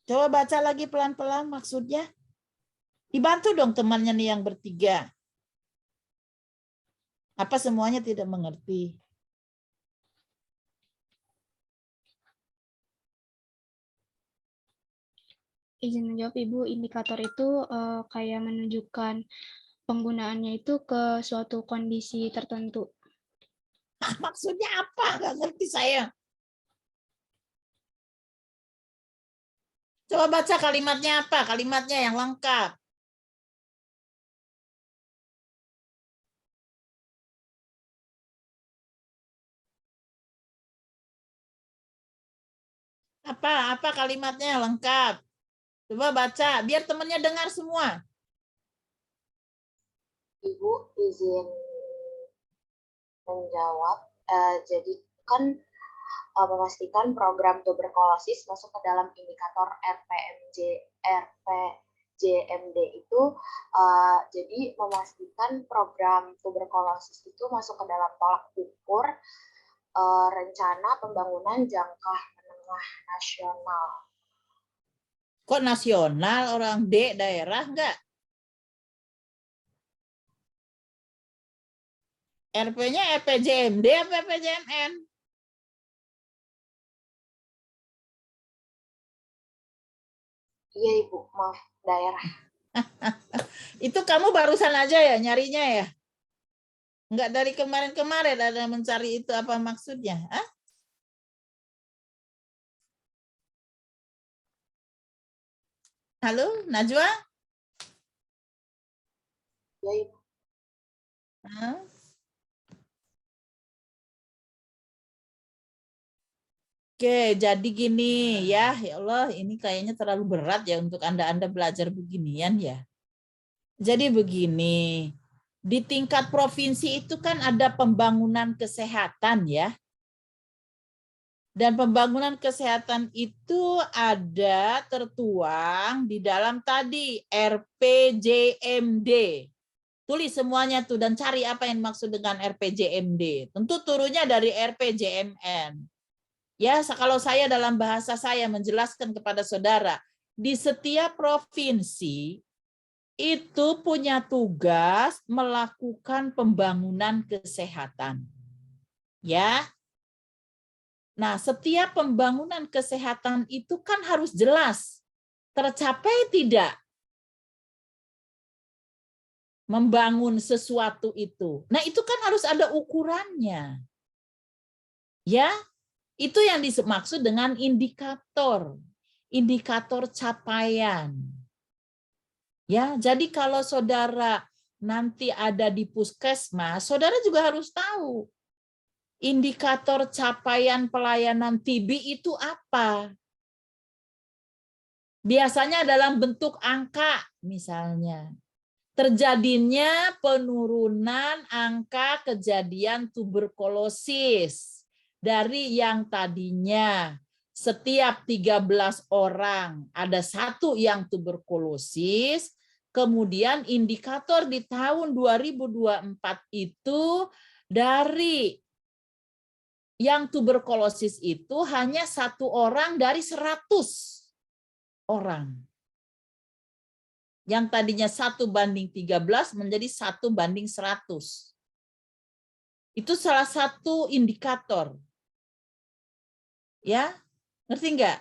Coba baca lagi pelan-pelan maksudnya. Dibantu dong temannya nih yang bertiga. Apa semuanya tidak mengerti?
Izin menjawab Ibu, indikator itu kayak menunjukkan penggunaannya itu ke suatu kondisi tertentu.
Maksudnya apa? Nggak ngerti saya. Coba baca kalimatnya apa? Kalimatnya yang lengkap. Apa kalimatnya lengkap? Coba baca, biar temannya dengar semua.
Ibu izin menjawab. Jadi kan memastikan program tuberkulosis masuk ke dalam indikator RPJMD itu jadi memastikan program tuberkulosis itu masuk ke dalam tolak ukur rencana pembangunan jangka menengah nasional.
Kok nasional, orang D daerah enggak? RP-nya RPJMD apa RPJMN?
Iya Ibu, maaf, daerah.
Itu kamu barusan aja ya nyarinya ya? Enggak dari kemarin-kemarin ada mencari itu apa maksudnya? Hah? Halo, Najwa?
Iya Ibu.
Hah? Oke, jadi gini ya Allah, ini kayaknya terlalu berat ya untuk Anda belajar beginian ya. Jadi begini, di tingkat provinsi itu kan ada pembangunan kesehatan ya. Dan pembangunan kesehatan itu ada tertuang di dalam tadi RPJMD. Tulis semuanya tuh dan cari apa yang dimaksud dengan RPJMD. Tentu turunnya dari RPJMN. Ya, kalau saya dalam bahasa saya menjelaskan kepada saudara, di setiap provinsi itu punya tugas melakukan pembangunan kesehatan. Ya. Nah, setiap pembangunan kesehatan itu kan harus jelas tercapai tidak membangun sesuatu itu. Nah, itu kan harus ada ukurannya. Ya, itu yang dimaksud dengan indikator. Indikator capaian. Ya, jadi kalau saudara nanti ada di puskesmas, saudara juga harus tahu indikator capaian pelayanan TB itu apa. Biasanya dalam bentuk angka, misalnya. Terjadinya penurunan angka kejadian tuberkulosis dari yang tadinya setiap 13 orang ada 1 yang tuberkulosis, kemudian indikator di tahun 2024 itu dari yang tuberkulosis itu hanya 1 orang dari 100 orang. Yang tadinya 1:13 menjadi 1:100. Itu salah satu indikator. Ya, ngerti nggak?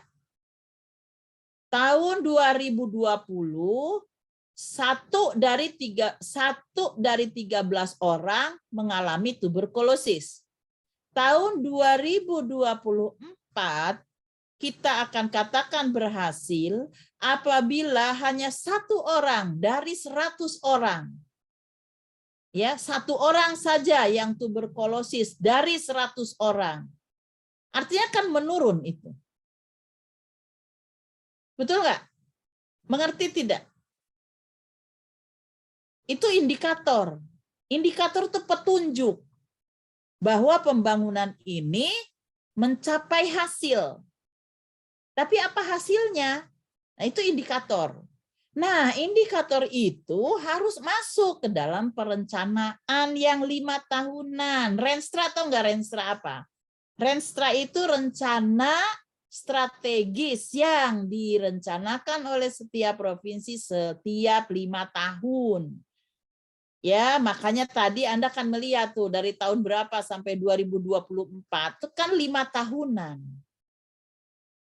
Tahun 2020, 1 dari 13 orang mengalami tuberkulosis. tahun 2024 kita akan katakan berhasil apabila hanya 1 orang dari 100 orang. Ya, 1 orang saja yang tuberkulosis dari 100 orang. Artinya kan menurun itu. Betul nggak? Mengerti tidak? Itu indikator. Indikator itu petunjuk bahwa pembangunan ini mencapai hasil. Tapi apa hasilnya? Nah, itu indikator. Nah, indikator itu harus masuk ke dalam perencanaan yang 5 tahunan. Renstra atau enggak Renstra apa? Renstra itu rencana strategis yang direncanakan oleh setiap provinsi setiap 5 tahun. Ya, makanya tadi Anda kan melihat tuh dari tahun berapa sampai 2024 itu kan 5 tahunan.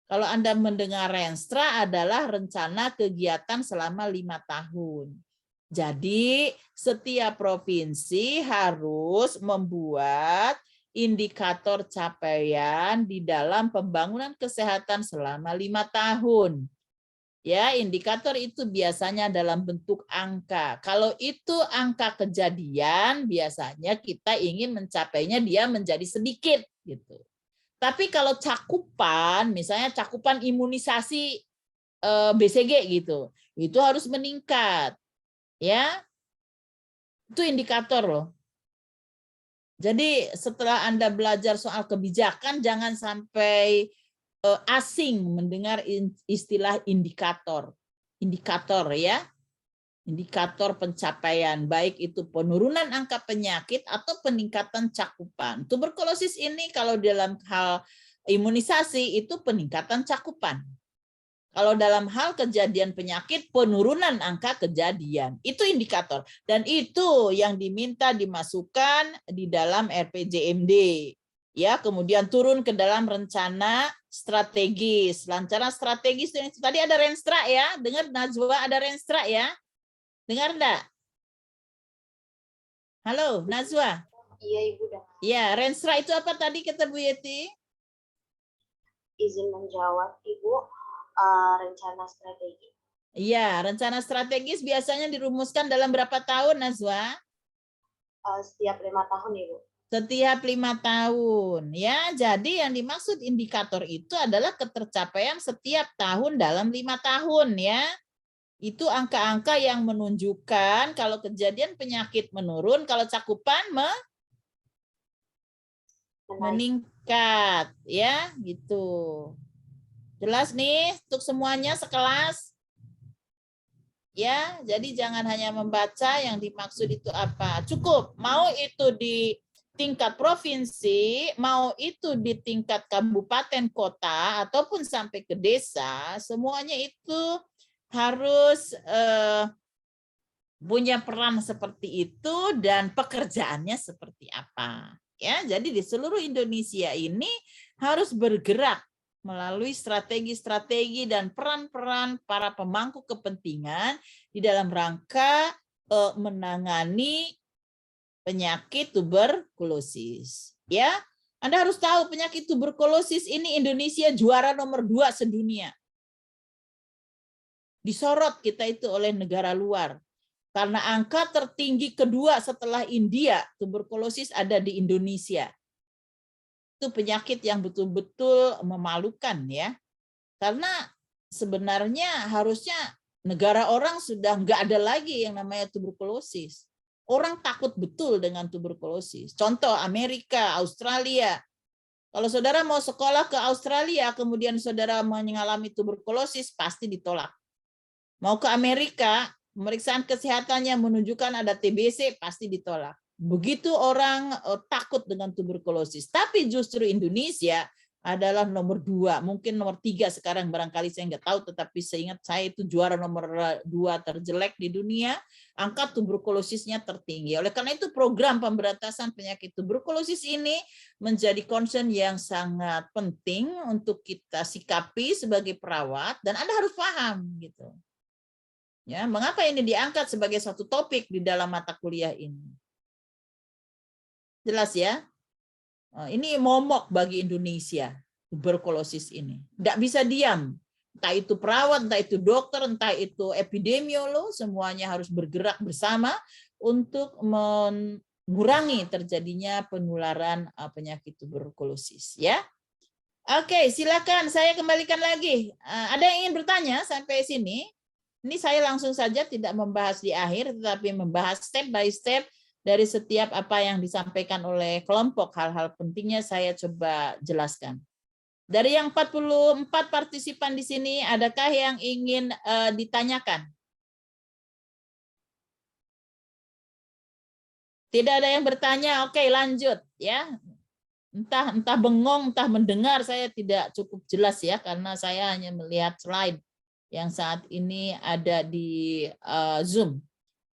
Kalau Anda mendengar Renstra adalah rencana kegiatan selama 5 tahun. Jadi setiap provinsi harus membuat indikator capaian di dalam pembangunan kesehatan selama 5 tahun. Ya, indikator itu biasanya dalam bentuk angka. Kalau itu angka kejadian, biasanya kita ingin mencapainya dia menjadi sedikit gitu. Tapi kalau cakupan, misalnya cakupan imunisasi BCG gitu, itu harus meningkat. Ya. Itu indikator loh. Jadi setelah Anda belajar soal kebijakan, jangan sampai asing mendengar istilah indikator. Indikator ya. Indikator pencapaian, baik itu penurunan angka penyakit atau peningkatan cakupan. Tuberkulosis ini kalau dalam hal imunisasi itu peningkatan cakupan. Kalau dalam hal kejadian penyakit, penurunan angka kejadian. Itu indikator. Dan itu yang diminta dimasukkan di dalam RPJMD. Ya, kemudian turun ke dalam rencana strategis. Rencana strategis tadi ada Renstra ya. Dengar Najwa ada Renstra ya. Dengar enggak? Halo, Najwa.
Iya, Ibu.
Ya, Renstra itu apa tadi kata Bu Yeti?
Izin menjawab, Ibu, rencana strategi.
Iya, rencana strategis biasanya dirumuskan dalam berapa tahun, Najwa?
Setiap 5 tahun, Ibu.
Setiap 5 tahun. Ya, jadi yang dimaksud indikator itu adalah ketercapaian setiap tahun dalam 5 tahun ya. Itu angka-angka yang menunjukkan kalau kejadian penyakit menurun, kalau cakupan meningkat, ya, gitu. Jelas nih untuk semuanya sekelas? Ya, jadi jangan hanya membaca yang dimaksud itu apa. Cukup, mau itu di tingkat provinsi, mau itu di tingkat kabupaten kota, ataupun sampai ke desa, semuanya itu harus punya peran seperti itu dan pekerjaannya seperti apa. Ya, jadi di seluruh Indonesia ini harus bergerak melalui strategi-strategi dan peran-peran para pemangku kepentingan di dalam rangka menangani penyakit tuberkulosis. Ya, Anda harus tahu penyakit tuberkulosis ini Indonesia juara nomor 2 sedunia. Disorot kita itu oleh negara luar. Karena angka tertinggi kedua setelah India, tuberkulosis ada di Indonesia. Itu penyakit yang betul-betul memalukan ya. Karena sebenarnya harusnya negara orang sudah nggak ada lagi yang namanya tuberkulosis. Orang takut betul dengan tuberkulosis. Contoh Amerika, Australia. Kalau saudara mau sekolah ke Australia, kemudian saudara mengalami tuberkulosis, pasti ditolak. Mau ke Amerika, pemeriksaan kesehatannya menunjukkan ada TBC, pasti ditolak. Begitu orang takut dengan tuberkulosis. Tapi justru Indonesia adalah nomor 2, mungkin nomor 3 sekarang barangkali saya nggak tahu, tetapi seingat saya itu juara nomor 2 terjelek di dunia, angka tuberkulosisnya tertinggi. Oleh karena itu program pemberantasan penyakit tuberkulosis ini menjadi concern yang sangat penting untuk kita sikapi sebagai perawat, dan Anda harus paham gitu. Ya, mengapa ini diangkat sebagai satu topik di dalam mata kuliah ini? Jelas ya? Ini momok bagi Indonesia, tuberkulosis ini. Tidak bisa diam. Entah itu perawat, entah itu dokter, entah itu epidemiolog, semuanya harus bergerak bersama untuk mengurangi terjadinya penularan penyakit tuberkulosis. Ya, oke, silakan saya kembalikan lagi. Ada yang ingin bertanya sampai sini? Ini saya langsung saja tidak membahas di akhir, tetapi membahas step by step dari setiap apa yang disampaikan oleh kelompok. Hal-hal pentingnya saya coba jelaskan. Dari yang 44 partisipan di sini, adakah yang ingin ditanyakan? Tidak ada yang bertanya, oke lanjut ya. Entah bengong, entah mendengar, saya tidak cukup jelas ya, karena saya hanya melihat slide yang saat ini ada di Zoom.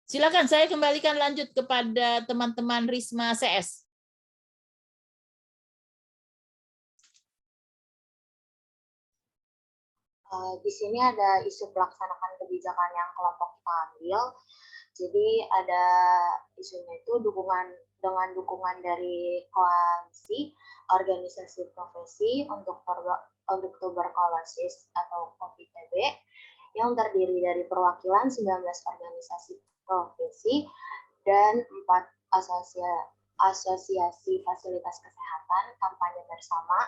Silakan saya kembalikan lanjut kepada teman-teman Risma CS.
Di sini ada isu pelaksanaan kebijakan yang kelompok kita ambil. Jadi ada isunya itu dengan dukungan dari koalisi organisasi profesi untuk tuberkulosis atau COVID-TB yang terdiri dari perwakilan 19 organisasi profesi dan 4 asosiasi fasilitas kesehatan. Kampanye bersama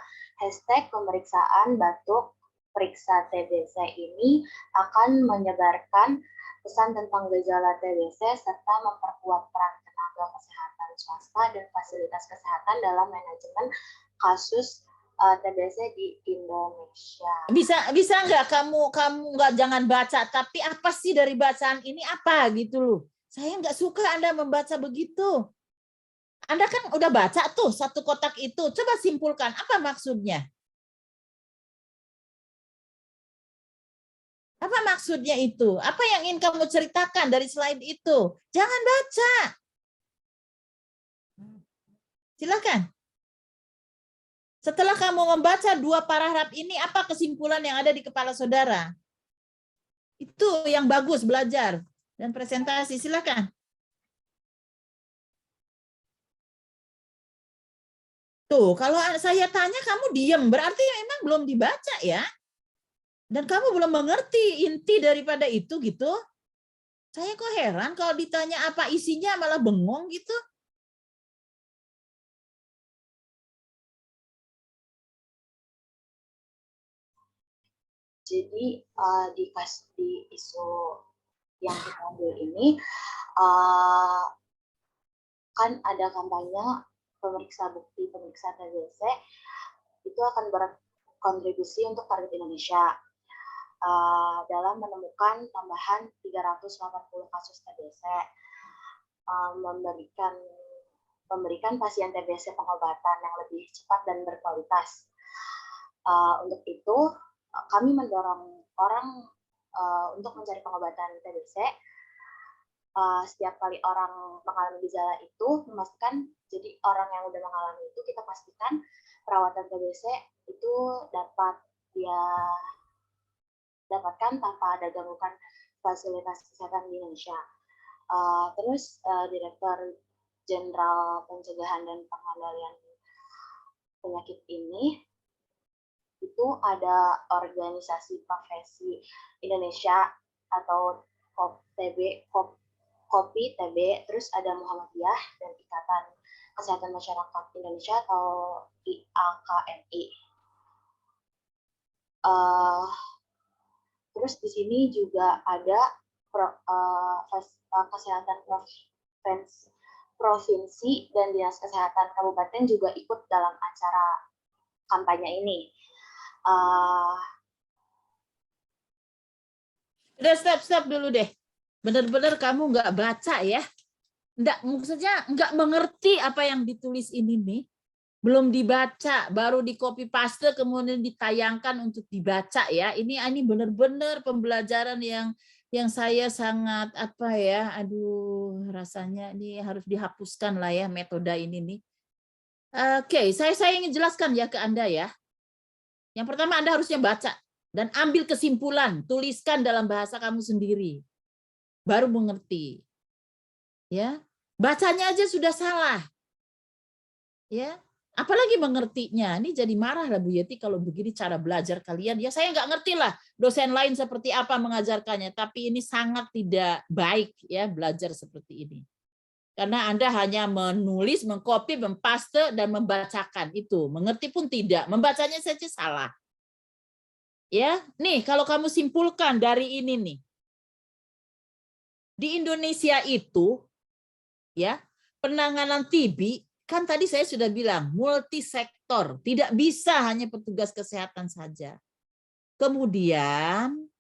#pemeriksaan batuk periksa TBC ini akan menyebarkan pesan tentang gejala TBC serta memperkuat peran tenaga kesehatan swasta dan fasilitas kesehatan dalam manajemen kasus TBC di Indonesia.
Bisa nggak kamu nggak jangan baca, tapi apa sih dari bacaan ini apa gitu loh? Saya nggak suka Anda membaca begitu. Anda kan udah baca tuh satu kotak itu, coba simpulkan apa maksudnya? Apa maksudnya itu? Apa yang ingin kamu ceritakan dari slide itu? Jangan baca. Silakan. Setelah kamu membaca 2 paragraf ini, apa kesimpulan yang ada di kepala saudara? Itu yang bagus belajar dan presentasi. Silakan. Tuh, kalau saya tanya kamu diam, berarti memang belum dibaca ya. Dan kamu belum mengerti inti daripada itu gitu. Saya kok heran kalau ditanya apa isinya malah bengong gitu.
Jadi di isu yang kita ambil ini kan ada kampanye pemeriksa TBC itu akan berkontribusi untuk target Indonesia dalam menemukan tambahan 380 kasus TBC, memberikan pasien TBC pengobatan yang lebih cepat dan berkualitas. Untuk itu kami mendorong orang untuk mencari pengobatan TBC. Setiap kali orang mengalami gejala itu, memastikan jadi orang yang udah mengalami itu kita pastikan perawatan TBC itu dapat dia dapatkan tanpa ada gangguan fasilitas kesehatan di Indonesia. Terus Direktur Jenderal Pencegahan dan Pengendalian Penyakit ini itu ada organisasi profesi Indonesia atau Kopi TB, terus ada Muhammadiyah dan Ikatan Kesehatan Masyarakat Indonesia atau IAKMI. Terus di sini juga ada kesehatan provinsi dan dinas kesehatan kabupaten juga ikut dalam acara kampanye ini.
Udah stop dulu deh. Benar-benar kamu nggak baca ya? Maksudnya nggak mengerti apa yang ditulis ini nih. Belum dibaca, baru di copy paste kemudian ditayangkan untuk dibaca ya. Ini benar-benar pembelajaran yang saya sangat aduh rasanya ini harus dihapuskan lah ya metode ini nih. Oke, saya ingin jelaskan ya ke Anda ya. Yang pertama Anda harusnya baca dan ambil kesimpulan, tuliskan dalam bahasa kamu sendiri. Baru mengerti. Ya. Bacanya aja sudah salah. Ya. Apalagi mengertinya. Ini jadi marah lah Bu Yeti kalau begini cara belajar kalian. Ya saya nggak ngerti lah dosen lain seperti apa mengajarkannya. Tapi ini sangat tidak baik ya belajar seperti ini. Karena Anda hanya menulis, mengcopy, mempaste, dan membacakan. Itu. Mengerti pun tidak. Membacanya saja salah. Ya, nih kalau kamu simpulkan dari ini nih. Di Indonesia itu, ya penanganan TB, kan tadi saya sudah bilang, multisektor. Tidak bisa hanya petugas kesehatan saja. Kemudian,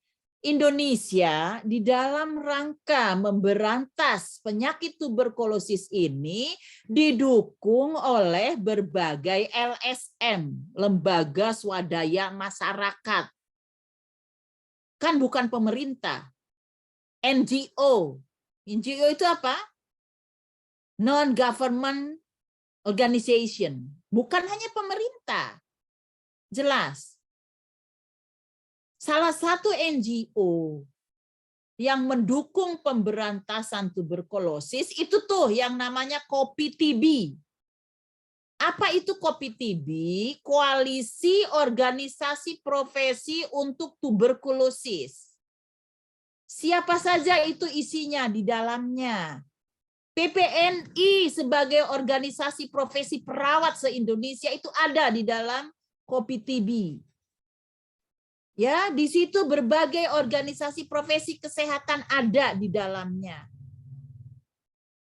Indonesia di dalam rangka memberantas penyakit tuberkulosis ini didukung oleh berbagai LSM, lembaga swadaya masyarakat. Kan bukan pemerintah. NGO. NGO itu apa? Non-government organization. Bukan hanya pemerintah. Jelas. Salah satu NGO yang mendukung pemberantasan tuberkulosis itu tuh yang namanya Kopi TB. Apa itu Kopi TB? Koalisi Organisasi Profesi untuk Tuberkulosis. Siapa saja itu isinya di dalamnya. PPNI sebagai organisasi profesi perawat se-Indonesia itu ada di dalam Kopi TB. Ya, di situ berbagai organisasi profesi kesehatan ada di dalamnya.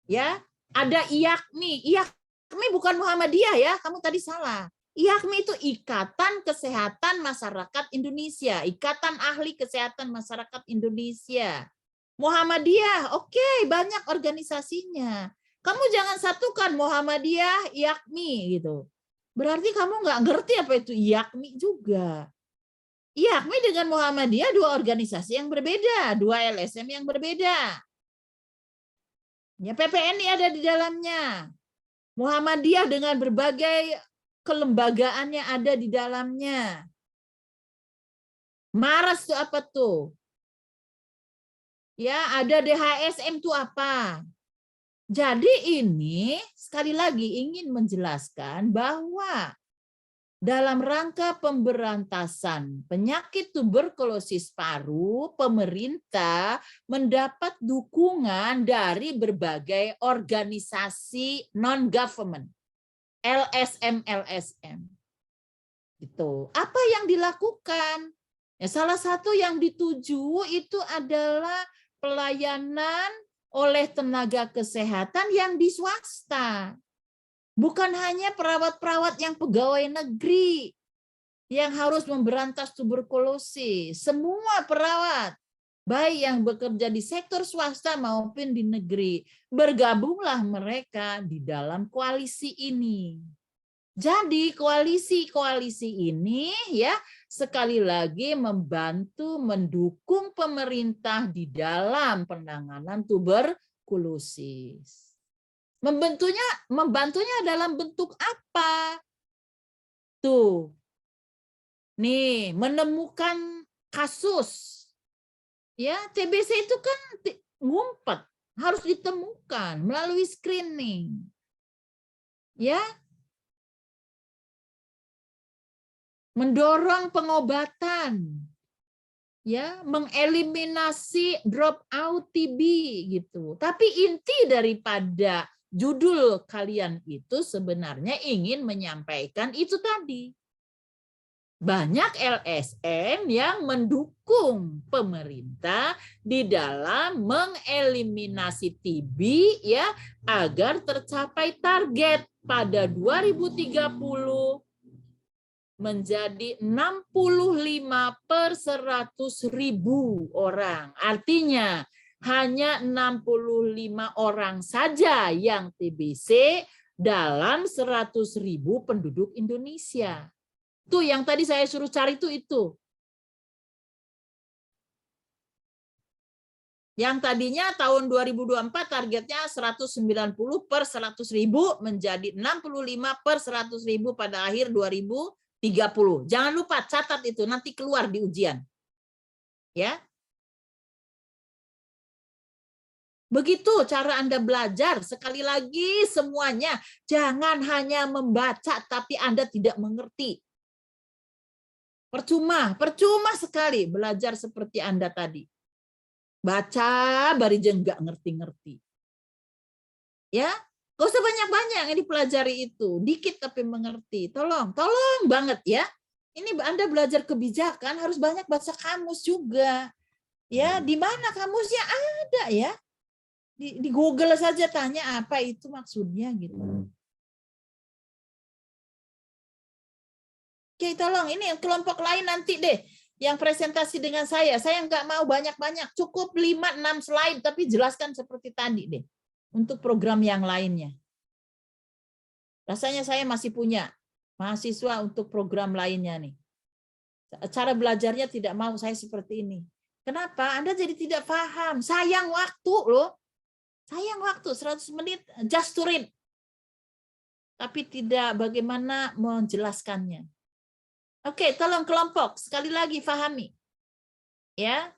Ya, ada IAKMI. IAKMI bukan Muhammadiyah ya, kamu tadi salah. IAKMI itu Ikatan Kesehatan Masyarakat Indonesia, Ikatan Ahli Kesehatan Masyarakat Indonesia. Muhammadiyah, oke, banyak organisasinya. Kamu jangan satukan Muhammadiyah, IAKMI gitu. Berarti kamu nggak ngerti apa itu IAKMI juga. IAKMI dengan Muhammadiyah dua organisasi yang berbeda, dua LSM yang berbeda. Ya, PPNI ada di dalamnya. Muhammadiyah dengan berbagai kelembagaannya ada di dalamnya. Maras itu apa tuh? Ya, ada DHSM itu apa? Jadi ini sekali lagi ingin menjelaskan bahwa dalam rangka pemberantasan penyakit tuberkulosis paru, pemerintah mendapat dukungan dari berbagai organisasi non-government, LSM. Gitu. Apa yang dilakukan? Ya, salah satu yang dituju itu adalah pelayanan oleh tenaga kesehatan yang di swasta. Bukan hanya perawat-perawat yang pegawai negeri yang harus memberantas tuberkulosis. Semua perawat, baik yang bekerja di sektor swasta maupun di negeri, bergabunglah mereka di dalam koalisi ini. Jadi koalisi ini ya sekali lagi membantu mendukung pemerintah di dalam penanganan tuberkulosis. Membantunya dalam bentuk apa? Tuh. Nih, menemukan kasus. Ya, TBC itu kan ngumpet, harus ditemukan melalui screening. Ya. Mendorong pengobatan. Ya, mengeliminasi drop out TB gitu. Tapi inti daripada judul kalian itu sebenarnya ingin menyampaikan itu tadi. Banyak LSM yang mendukung pemerintah di dalam mengeliminasi TB ya agar tercapai target pada 2030 menjadi 65 per 100.000 orang. Artinya hanya 65 orang saja yang TBC dalam 100.000 penduduk Indonesia. Tuh yang tadi saya suruh cari itu. Yang tadinya tahun 2024 targetnya 190 per 100.000 menjadi 65 per 100.000 pada akhir 2030. Jangan lupa catat itu, nanti keluar di ujian. Ya. Begitu cara Anda belajar. Sekali lagi semuanya, jangan hanya membaca tapi Anda tidak mengerti. Percuma sekali belajar seperti Anda tadi. Baca, bari nggak ngerti-ngerti. Ya, gak usah banyak-banyak yang dipelajari itu. Dikit tapi mengerti. Tolong banget ya. Ini Anda belajar kebijakan harus banyak baca kamus juga. Ya, di mana kamusnya ada ya. Di Google saja tanya apa itu maksudnya gitu. Oke, tolong ini kelompok lain nanti deh yang presentasi dengan saya. Saya nggak mau banyak-banyak, cukup 5-6 slide tapi jelaskan seperti tadi deh untuk program yang lainnya. Rasanya saya masih punya mahasiswa untuk program lainnya nih. Cara belajarnya tidak mau saya seperti ini. Kenapa? Anda jadi tidak paham. Sayang waktu loh. Sayang waktu 100 menit just to read. Tapi tidak bagaimana menjelaskannya. Oke, tolong kelompok sekali lagi pahami. Ya.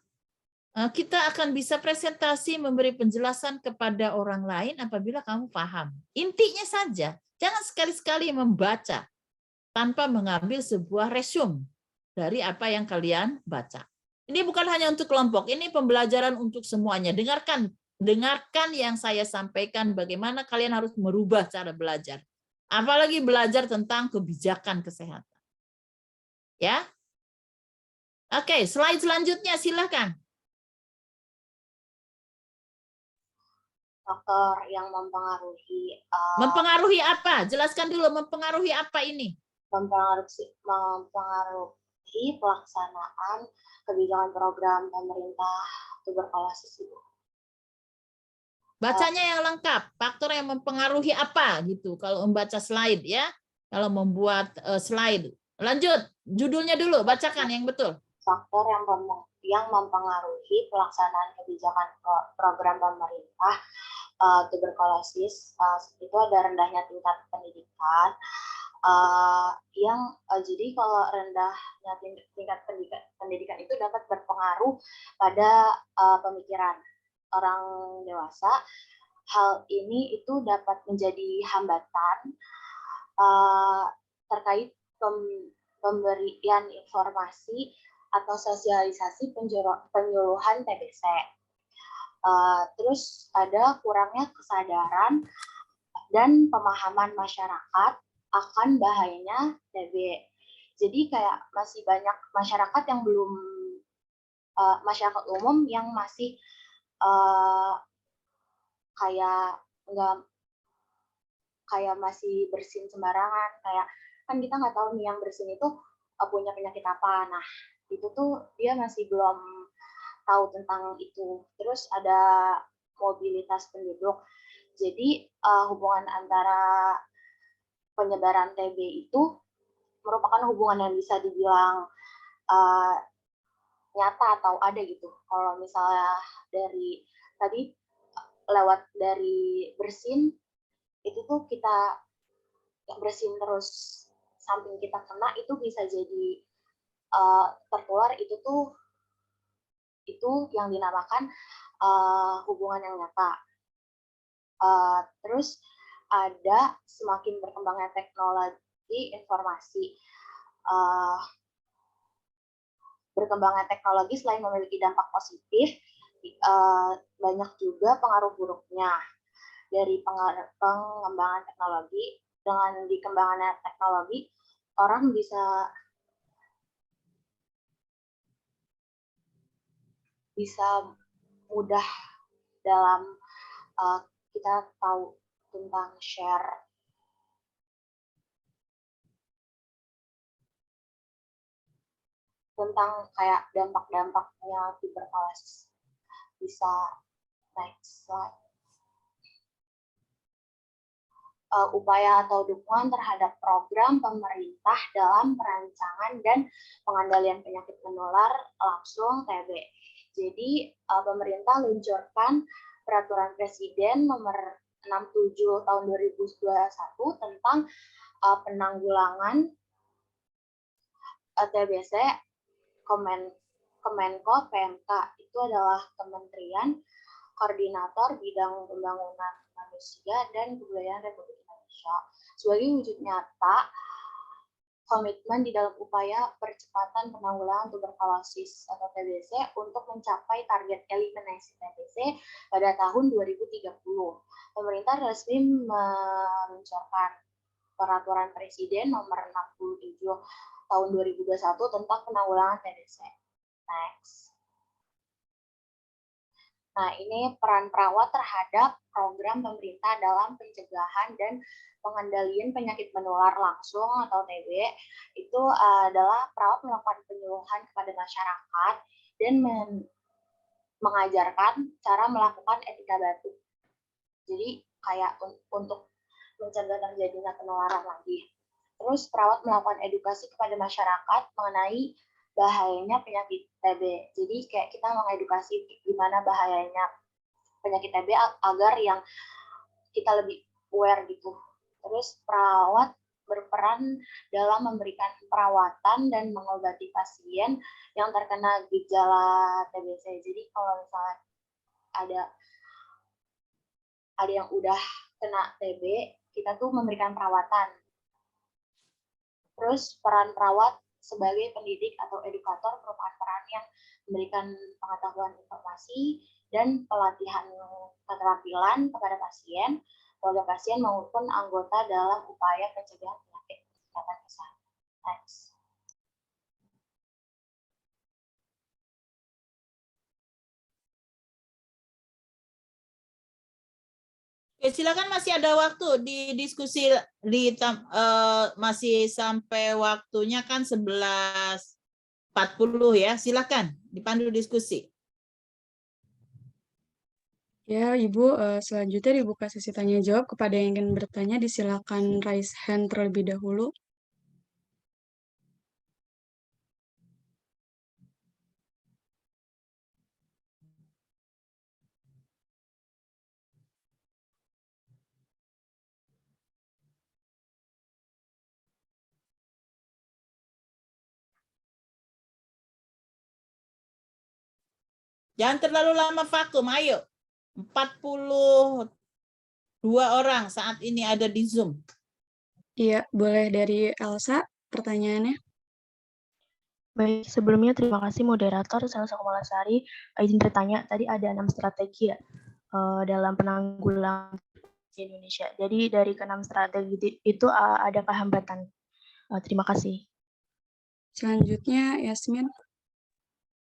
Kita akan bisa presentasi memberi penjelasan kepada orang lain apabila kamu paham. Intinya saja, jangan sekali-sekali membaca tanpa mengambil sebuah resume dari apa yang kalian baca. Ini bukan hanya untuk kelompok, ini pembelajaran untuk semuanya. Dengarkan yang saya sampaikan, bagaimana kalian harus merubah cara belajar. Apalagi belajar tentang kebijakan kesehatan. Ya. Oke, slide selanjutnya silakan.
Faktor yang mempengaruhi
Mempengaruhi apa? Jelaskan dulu mempengaruhi apa ini?
Mempengaruhi pelaksanaan kebijakan program pemerintah tuberkulosis, Ibu.
Bacanya yang lengkap. Faktor yang mempengaruhi apa gitu? Kalau membaca slide ya. Kalau membuat slide. Lanjut. Judulnya dulu. Bacakan yang betul.
Faktor yang mempengaruhi pelaksanaan kebijakan program pemerintah tuberkulosis itu ada rendahnya tingkat pendidikan. Jadi kalau rendahnya tingkat pendidikan itu dapat berpengaruh pada pemikiran orang dewasa. Hal ini itu dapat menjadi hambatan terkait pemberian informasi atau sosialisasi penyuluhan TBC. Terus ada kurangnya kesadaran dan pemahaman masyarakat akan bahayanya TB. Jadi kayak masih banyak masyarakat yang belum, masyarakat umum yang masih kayak masih bersin sembarangan, kayak kan kita nggak tahu nih yang bersin itu punya penyakit apa. Nah itu tuh dia masih belum tahu tentang itu. Terus ada mobilitas penduduk. Jadi hubungan antara penyebaran TB itu merupakan hubungan yang bisa dibilang nyata atau ada gitu. Kalau misalnya dari tadi lewat dari bersin itu tuh kita bersin terus samping kita kena itu bisa jadi tertular. Itu yang dinamakan hubungan yang nyata. Terus ada semakin berkembangnya teknologi informasi. Berkembangnya teknologi selain memiliki dampak positif, banyak juga pengaruh buruknya dari pengembangan teknologi. Dengan dikembangkannya teknologi, orang bisa mudah dalam kita tahu tentang share tentang kayak dampak-dampaknya tuberkulosis. Bisa next slide. Upaya atau dukungan terhadap program pemerintah dalam perancangan dan pengendalian penyakit menular langsung TB. Jadi pemerintah luncurkan peraturan presiden nomor 67 tahun 2021 tentang penanggulangan TBC. Kemenko PMK itu adalah kementerian Koordinator Bidang Pembangunan Manusia dan Kebudayaan Republik Indonesia. Sebagai wujud nyata komitmen di dalam upaya percepatan penanggulangan tuberkulosis atau TBC untuk mencapai target eliminasi TBC pada tahun 2030. Pemerintah resmi meluncurkan Peraturan Presiden Nomor 67 Tahun 2021 tentang penanggulangan TBC. Next. Nah, ini peran perawat terhadap program pemerintah dalam pencegahan dan pengendalian penyakit menular langsung atau TB itu adalah perawat melakukan penyuluhan kepada masyarakat dan mengajarkan cara melakukan etika batuk. Jadi kayak untuk mencegah terjadinya penularan lagi. Terus perawat melakukan edukasi kepada masyarakat mengenai bahayanya penyakit TB. Jadi kayak kita mengedukasi gimana bahayanya penyakit TB agar yang kita lebih aware gitu. Terus perawat berperan dalam memberikan perawatan dan mengobati pasien yang terkena gejala TBC. Jadi kalau misalnya ada yang udah kena TB, kita tuh memberikan perawatan. Terus peran perawat sebagai pendidik atau edukator merupakan peran yang memberikan pengetahuan informasi dan pelatihan keterampilan kepada pasien, keluarga pasien maupun anggota dalam upaya pencegahan penyakit kesehatan kesehatan. Next.
Oke, silakan, masih ada waktu di diskusi masih sampai waktunya kan 11.40 ya. Silakan dipandu diskusi.
Ya, Ibu, selanjutnya dibuka sesi tanya jawab. Kepada yang ingin bertanya, disilakan raise hand terlebih dahulu.
Jangan terlalu lama vakum, ayo. 42 orang saat ini ada di Zoom.
Iya, boleh dari Elsa pertanyaannya.
Baik, sebelumnya terima kasih moderator Selsa Kumalasari. Izin bertanya, tadi ada 6 strategi ya dalam penanggulangan di Indonesia. Jadi dari ke-6 strategi itu adakah hambatan? Terima kasih.
Selanjutnya, Yasmin.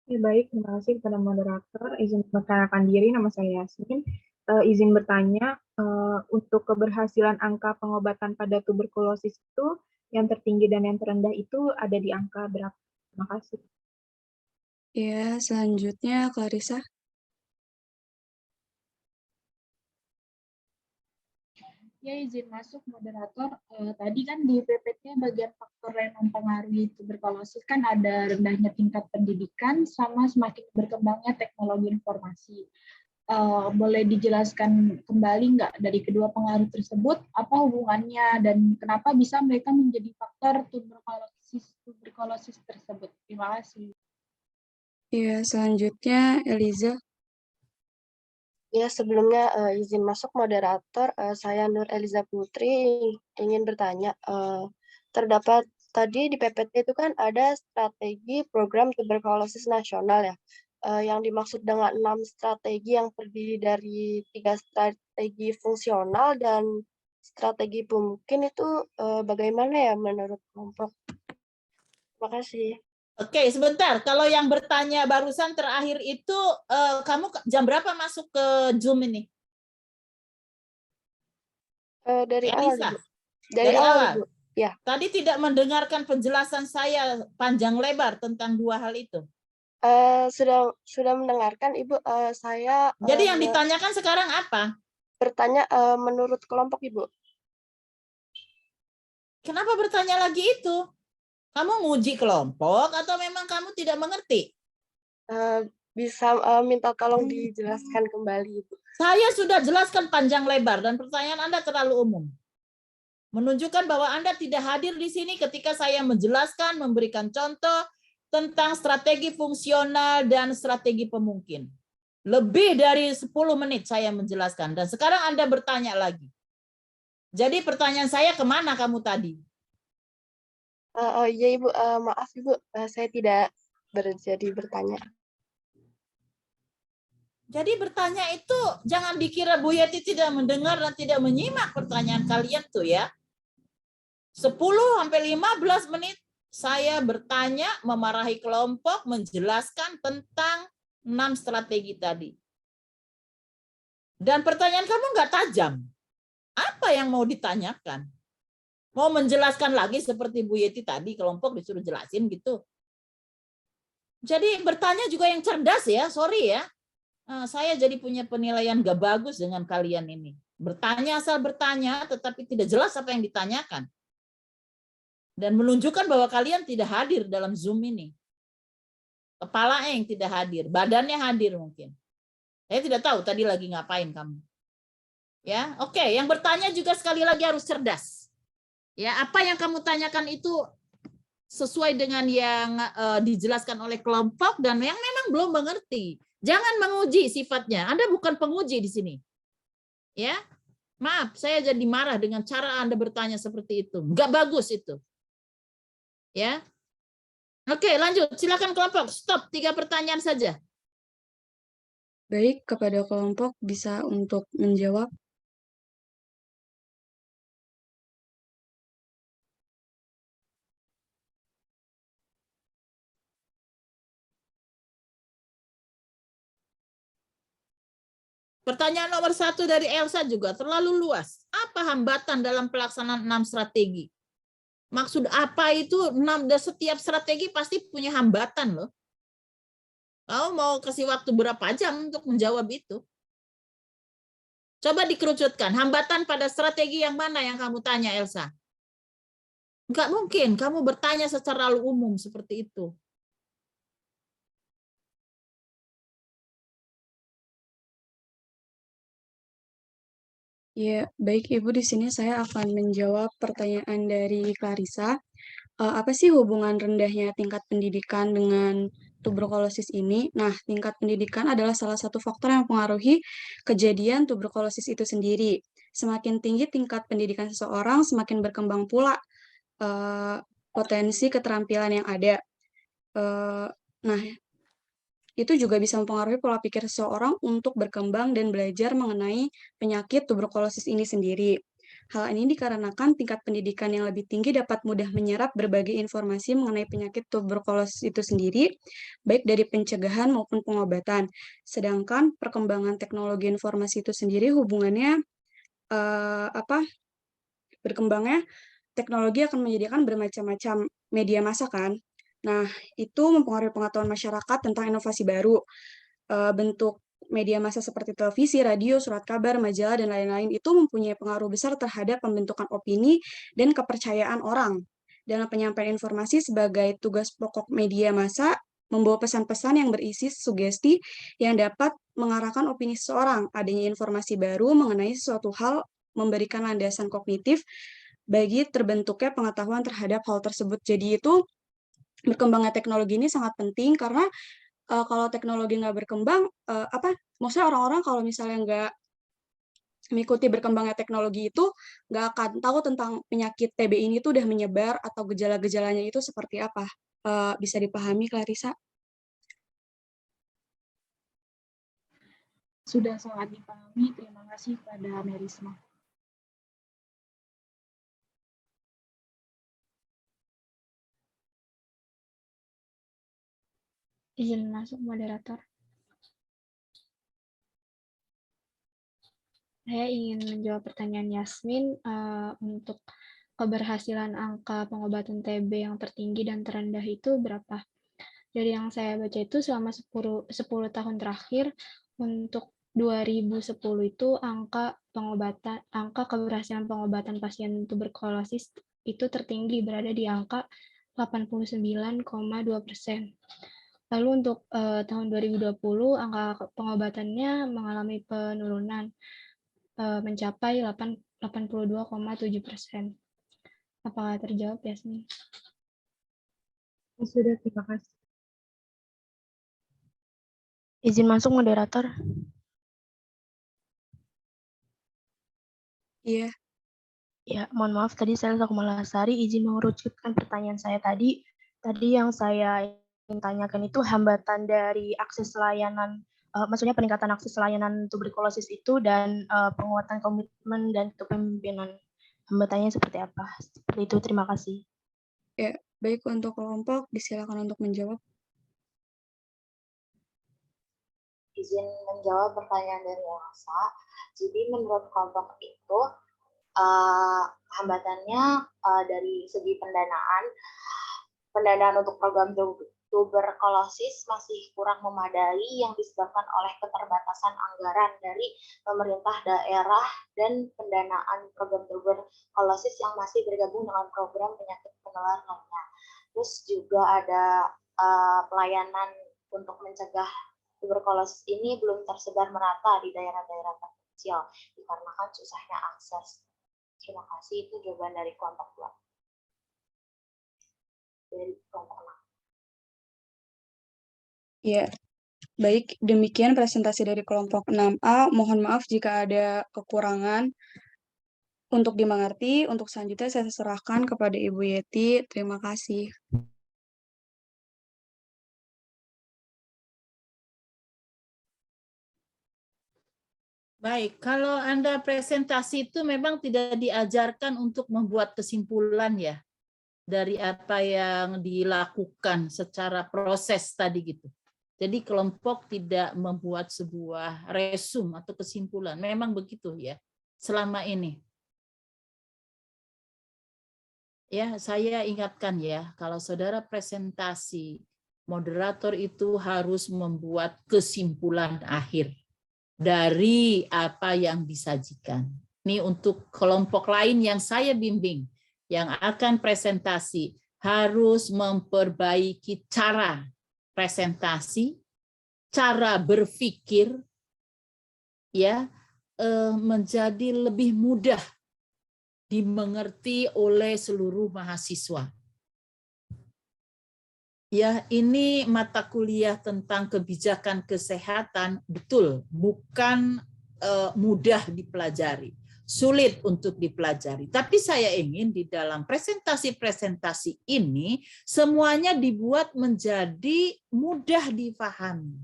Ya, baik, terima kasih kepada moderator. Izin memperkenalkan diri, nama saya Yasmin. Izin bertanya, untuk keberhasilan angka pengobatan pada tuberkulosis itu, yang tertinggi dan yang terendah itu ada di angka berapa? Terima kasih.
Ya, selanjutnya Clarissa.
Ya, izin masuk moderator. Tadi kan di PPT bagian faktor yang mempengaruhi tuberkulosis kan ada rendahnya tingkat pendidikan sama semakin berkembangnya teknologi informasi. Boleh dijelaskan kembali nggak dari kedua pengaruh tersebut, apa hubungannya dan kenapa bisa mereka menjadi faktor tuberkulosis tersebut? Terima kasih.
Ya, selanjutnya Eliza.
Ya, sebelumnya izin masuk moderator, saya Nur Eliza Putri ingin bertanya, terdapat tadi di PPT itu kan ada strategi program tuberkulosis nasional ya, yang dimaksud dengan 6 strategi yang terdiri dari 3 strategi fungsional dan strategi pemungkin itu bagaimana ya menurut kelompok? Terima kasih.
Oke, sebentar. Kalau yang bertanya barusan terakhir itu, kamu jam berapa masuk ke Zoom ini?
Dari
Elisa?
awal, dari awal. Bu. Ya.
Tadi tidak mendengarkan penjelasan saya panjang lebar tentang dua hal itu.
Sudah mendengarkan, Ibu. Saya.
Jadi yang ditanyakan sekarang apa?
Bertanya menurut kelompok, Ibu.
Kenapa bertanya lagi itu? Kamu nguji kelompok atau memang kamu tidak mengerti?
Bisa minta tolong dijelaskan kembali, Ibu.
Saya sudah jelaskan panjang lebar dan pertanyaan Anda terlalu umum. Menunjukkan bahwa Anda tidak hadir di sini ketika saya menjelaskan, memberikan contoh tentang strategi fungsional dan strategi pemungkin. Lebih dari 10 menit saya menjelaskan. Dan sekarang Anda bertanya lagi. Jadi pertanyaan saya, kemana kamu tadi?
Oh iya Ibu, maaf Ibu, saya tidak jadi bertanya.
Jadi bertanya itu jangan dikira Bu Yeti tidak mendengar dan tidak menyimak pertanyaan kalian tuh ya. 10 sampai 15 menit saya bertanya, memarahi kelompok, menjelaskan tentang 6 strategi tadi. Dan pertanyaan kamu nggak tajam. Apa yang mau ditanyakan? Mau menjelaskan lagi seperti Bu Yeti tadi, kelompok disuruh jelasin gitu. Jadi bertanya juga yang cerdas ya, sorry ya. Saya jadi punya penilaian gak bagus dengan kalian ini. Bertanya asal bertanya, tetapi tidak jelas apa yang ditanyakan. Dan menunjukkan bahwa kalian tidak hadir dalam Zoom ini. Kepala yang tidak hadir, badannya hadir mungkin. Saya tidak tahu tadi lagi ngapain kamu. Ya, oke. Yang bertanya juga sekali lagi harus cerdas. Ya, apa yang kamu tanyakan itu sesuai dengan yang dijelaskan oleh kelompok dan yang memang belum mengerti. Jangan menguji sifatnya. Anda bukan penguji di sini. Ya, maaf, saya jadi marah dengan cara Anda bertanya seperti itu. Nggak bagus itu. Ya, oke, lanjut. Silakan kelompok. Stop. 3 pertanyaan saja.
Baik, kepada kelompok bisa untuk menjawab.
Pertanyaan nomor 1 dari Elsa juga terlalu luas. Apa hambatan dalam pelaksanaan 6 strategi? Maksud apa itu? 6, setiap strategi pasti punya hambatan loh. Kamu mau kasih waktu berapa jam untuk menjawab itu? Coba dikerucutkan. Hambatan pada strategi yang mana yang kamu tanya, Elsa? Enggak mungkin kamu bertanya secara umum seperti itu.
Ya, baik Ibu, di sini saya akan menjawab pertanyaan dari Clarissa. Apa sih hubungan rendahnya tingkat pendidikan dengan tuberkulosis ini? Nah, tingkat pendidikan adalah salah satu faktor yang mempengaruhi kejadian tuberkulosis itu sendiri. Semakin tinggi tingkat pendidikan seseorang, semakin berkembang pula potensi keterampilan yang ada. Nah, itu juga bisa mempengaruhi pola pikir seseorang untuk berkembang dan belajar mengenai penyakit tuberkulosis ini sendiri. Hal ini dikarenakan tingkat pendidikan yang lebih tinggi dapat mudah menyerap berbagai informasi mengenai penyakit tuberkulosis itu sendiri, baik dari pencegahan maupun pengobatan. Sedangkan perkembangan teknologi informasi itu sendiri hubungannya berkembangnya teknologi akan menyediakan bermacam-macam media massa kan. Nah, itu mempengaruhi pengetahuan masyarakat tentang inovasi baru. Bentuk media massa seperti televisi, radio, surat kabar, majalah, dan lain-lain itu mempunyai pengaruh besar terhadap pembentukan opini dan kepercayaan orang. Dalam penyampaian informasi sebagai tugas pokok media massa, membawa pesan-pesan yang berisi sugesti yang dapat mengarahkan opini seseorang. Adanya informasi baru mengenai sesuatu hal memberikan landasan kognitif bagi terbentuknya pengetahuan terhadap hal tersebut. Jadi itu berkembangnya teknologi ini sangat penting karena kalau teknologi nggak berkembang, maksudnya orang-orang kalau misalnya nggak mengikuti berkembangnya teknologi itu, nggak akan tahu tentang penyakit TB ini tuh udah menyebar atau gejala-gejalanya itu seperti apa. Bisa dipahami, Clarissa?
Sudah sangat dipahami. Terima kasih pada Merisma.
Izin masuk moderator. Saya ingin menjawab pertanyaan Yasmin untuk keberhasilan angka pengobatan TB yang tertinggi dan terendah itu berapa? Dari yang saya baca itu selama 10 tahun terakhir untuk 2010 itu angka keberhasilan pengobatan pasien tuberkulosis itu tertinggi berada di angka 89,2%. Lalu untuk tahun 2020 angka pengobatannya mengalami penurunan mencapai 82,7%. Apakah terjawab, Yasmin?
Sudah, terima kasih.
Izin masuk moderator.
Iya,
Ya, mohon maaf tadi saya Elsa Kumalasari izin mengerucutkan pertanyaan saya tadi. Tadi yang saya ingin tanyakan itu hambatan dari akses layanan, maksudnya peningkatan akses layanan tuberkulosis itu dan penguatan komitmen dan kepemimpinan. Hambatannya seperti apa? Seperti itu, terima kasih.
ya. Baik, untuk kelompok, disilakan untuk menjawab.
Izin menjawab pertanyaan dari Elsa. Jadi menurut kelompok itu hambatannya dari segi pendanaan untuk program tuberkulosis masih kurang memadai yang disebabkan oleh keterbatasan anggaran dari pemerintah daerah dan pendanaan program tuberkulosis yang masih bergabung dengan program penyakit menular lainnya. Terus juga ada pelayanan untuk mencegah tuberkulosis ini belum tersebar merata di daerah-daerah terpencil dikarenakan susahnya akses. Terima kasih, itu jawaban dari kelompok 2. Dari kelompok 6.
Ya, baik, demikian presentasi dari kelompok 6A. Mohon maaf jika ada kekurangan. Untuk dimengerti, untuk selanjutnya saya serahkan kepada Ibu Yeti. Terima kasih.
Baik, kalau Anda presentasi itu memang tidak diajarkan untuk membuat kesimpulan ya dari apa yang dilakukan secara proses tadi gitu. Jadi kelompok tidak membuat sebuah resum atau kesimpulan. Memang begitu ya selama ini. Ya, saya ingatkan ya, kalau saudara presentasi, moderator itu harus membuat kesimpulan akhir dari apa yang disajikan. Ini untuk kelompok lain yang saya bimbing, yang akan presentasi, harus memperbaiki cara presentasi, cara berpikir, ya, menjadi lebih mudah dimengerti oleh seluruh mahasiswa. Ya, ini mata kuliah tentang kebijakan kesehatan, betul, bukan mudah dipelajari, sulit untuk dipelajari. Tapi saya ingin di dalam presentasi-presentasi ini semuanya dibuat menjadi mudah dipahami.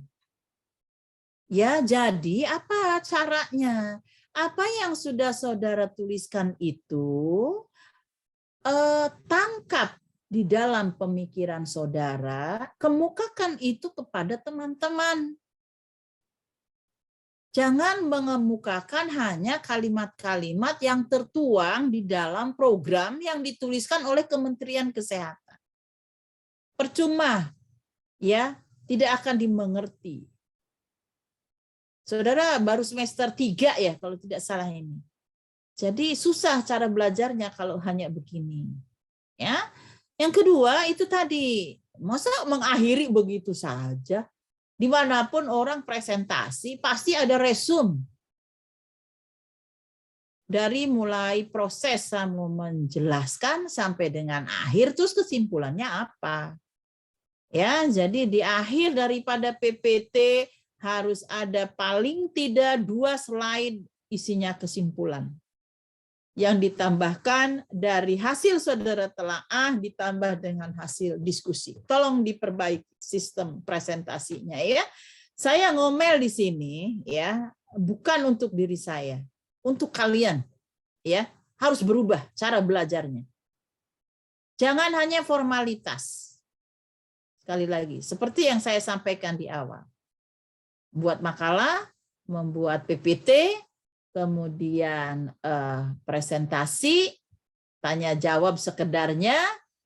Ya, jadi apa caranya? Apa yang sudah saudara tuliskan itu tangkap di dalam pemikiran saudara, kemukakan itu kepada teman-teman. Jangan mengemukakan hanya kalimat-kalimat yang tertuang di dalam program yang dituliskan oleh Kementerian Kesehatan. Percuma, ya, tidak akan dimengerti. Saudara baru semester 3 ya, kalau tidak salah ini. Jadi susah cara belajarnya kalau hanya begini. Ya. Yang kedua itu tadi, masa mengakhiri begitu saja? Dimanapun orang presentasi pasti ada resum. Dari mulai proses mau menjelaskan sampai dengan akhir, terus kesimpulannya apa? Ya, jadi di akhir daripada PPT harus ada paling tidak 2 slide isinya kesimpulan. Yang ditambahkan dari hasil saudara telaah ditambah dengan hasil diskusi. Tolong diperbaiki sistem presentasinya ya. Saya ngomel di sini ya, bukan untuk diri saya, untuk kalian ya, harus berubah cara belajarnya. Jangan hanya formalitas. Sekali lagi, seperti yang saya sampaikan di awal. Buat makalah, membuat PPT, kemudian presentasi, tanya jawab sekedarnya,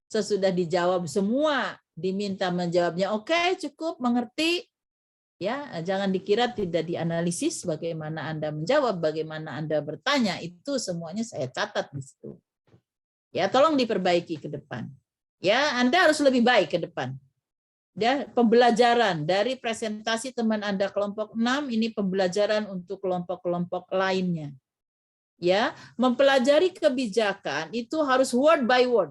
sesudah dijawab semua, diminta menjawabnya oke, cukup, mengerti. Ya, jangan dikira tidak dianalisis bagaimana Anda menjawab, bagaimana Anda bertanya, itu semuanya saya catat di situ. Ya, tolong diperbaiki ke depan. Ya, Anda harus lebih baik ke depan. Ya, pembelajaran dari presentasi teman Anda kelompok 6 ini pembelajaran untuk kelompok-kelompok lainnya. Ya, mempelajari kebijakan itu harus word by word.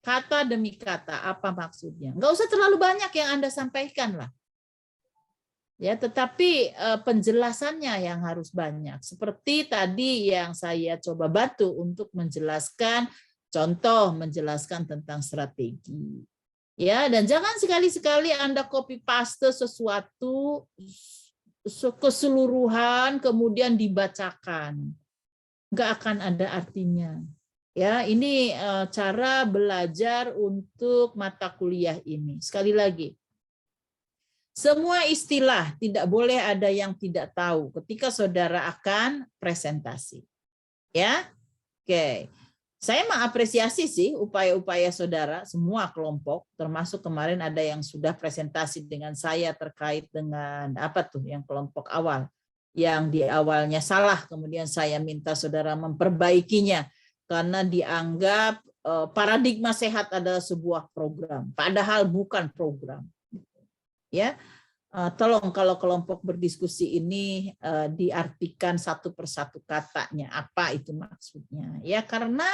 Kata demi kata apa maksudnya. Enggak usah terlalu banyak yang Anda sampaikan lah. Ya, tetapi penjelasannya yang harus banyak. Seperti tadi yang saya coba bantu untuk menjelaskan contoh, menjelaskan tentang strategi. Ya, dan jangan sekali-sekali Anda copy paste sesuatu keseluruhan kemudian dibacakan. Nggak akan ada artinya. Ya, ini cara belajar untuk mata kuliah ini. Sekali lagi, semua istilah tidak boleh ada yang tidak tahu ketika saudara akan presentasi. Ya, oke. Saya mengapresiasi sih upaya-upaya saudara, semua kelompok, termasuk kemarin ada yang sudah presentasi dengan saya terkait dengan apa tuh yang kelompok awal. Yang di awalnya salah, kemudian saya minta saudara memperbaikinya karena dianggap paradigma sehat adalah sebuah program, padahal bukan program. Ya, tolong kalau kelompok berdiskusi ini diartikan satu persatu katanya apa itu maksudnya. Ya, karena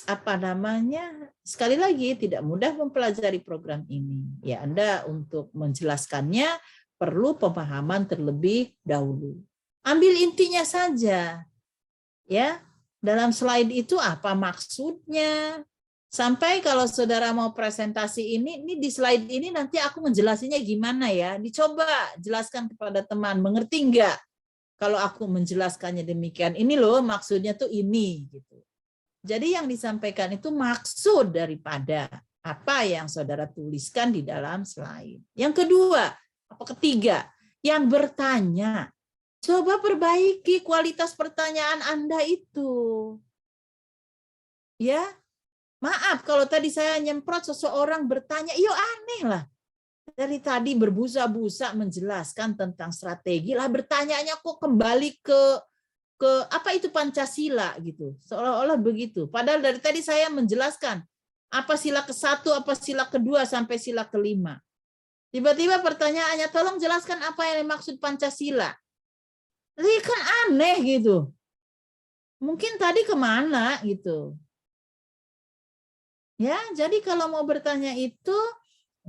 apa namanya, sekali lagi tidak mudah mempelajari program ini. Ya, Anda untuk menjelaskannya perlu pemahaman terlebih dahulu. Ambil intinya saja. Ya, dalam slide itu apa maksudnya? Sampai kalau saudara mau presentasi ini di slide ini nanti aku menjelasinya gimana ya? Dicoba jelaskan kepada teman, mengerti enggak? Kalau aku menjelaskannya demikian, ini loh maksudnya tuh ini gitu. Jadi yang disampaikan itu maksud daripada apa yang saudara tuliskan di dalam slide. Yang kedua, apa ketiga, yang bertanya, coba perbaiki kualitas pertanyaan Anda itu. Ya. Maaf kalau tadi saya nyemprot seseorang bertanya, iyo aneh lah. Dari tadi berbusa-busa menjelaskan tentang strategi lah, bertanyanya kok kembali ke apa itu Pancasila gitu. Seolah-olah begitu. Padahal dari tadi saya menjelaskan apa sila ke-1, apa sila ke-2 sampai sila ke-5. Tiba-tiba pertanyaannya, tolong jelaskan apa yang dimaksud Pancasila. Ini kan aneh gitu. Mungkin tadi kemana gitu. Ya, jadi kalau mau bertanya itu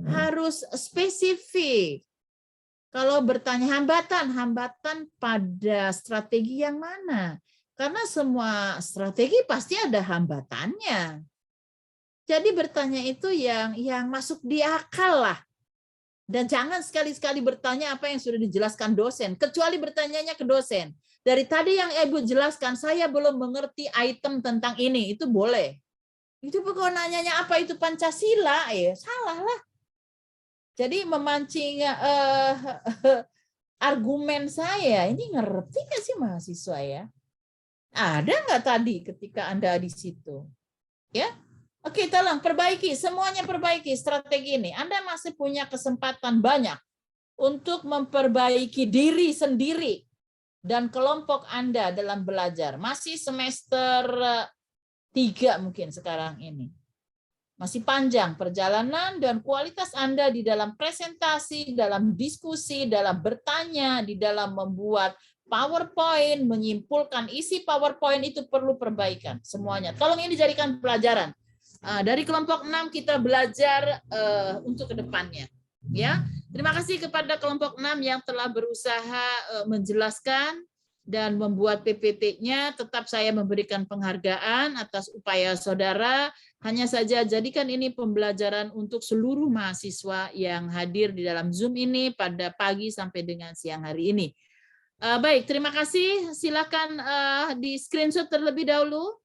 harus spesifik. Kalau bertanya hambatan pada strategi yang mana? Karena semua strategi pasti ada hambatannya. Jadi bertanya itu yang masuk di akal lah. Dan jangan sekali-sekali bertanya apa yang sudah dijelaskan dosen, kecuali bertanyanya ke dosen. Dari tadi yang Ibu jelaskan, saya belum mengerti item tentang ini, itu boleh. Itu pokoknya nanyanya apa itu Pancasila, ya salah lah. Jadi memancing argumen saya, ini ngerti nggak sih mahasiswa ya? Ada nggak tadi ketika Anda di situ? Ya, oke, tolong perbaiki, semuanya perbaiki strategi ini. Anda masih punya kesempatan banyak untuk memperbaiki diri sendiri dan kelompok Anda dalam belajar. Masih semester 3 mungkin sekarang ini. Masih panjang perjalanan dan kualitas Anda di dalam presentasi, dalam diskusi, dalam bertanya, di dalam membuat PowerPoint, menyimpulkan isi PowerPoint itu perlu perbaikan semuanya. Tolong ini dijadikan pelajaran. Dari kelompok 6 kita belajar untuk kedepannya. Ya, terima kasih kepada kelompok 6 yang telah berusaha menjelaskan dan membuat PPT-nya. Tetap saya memberikan penghargaan atas upaya saudara. Hanya saja jadikan ini pembelajaran untuk seluruh mahasiswa yang hadir di dalam Zoom ini pada pagi sampai dengan siang hari ini. Baik, terima kasih. Silakan di screenshot terlebih dahulu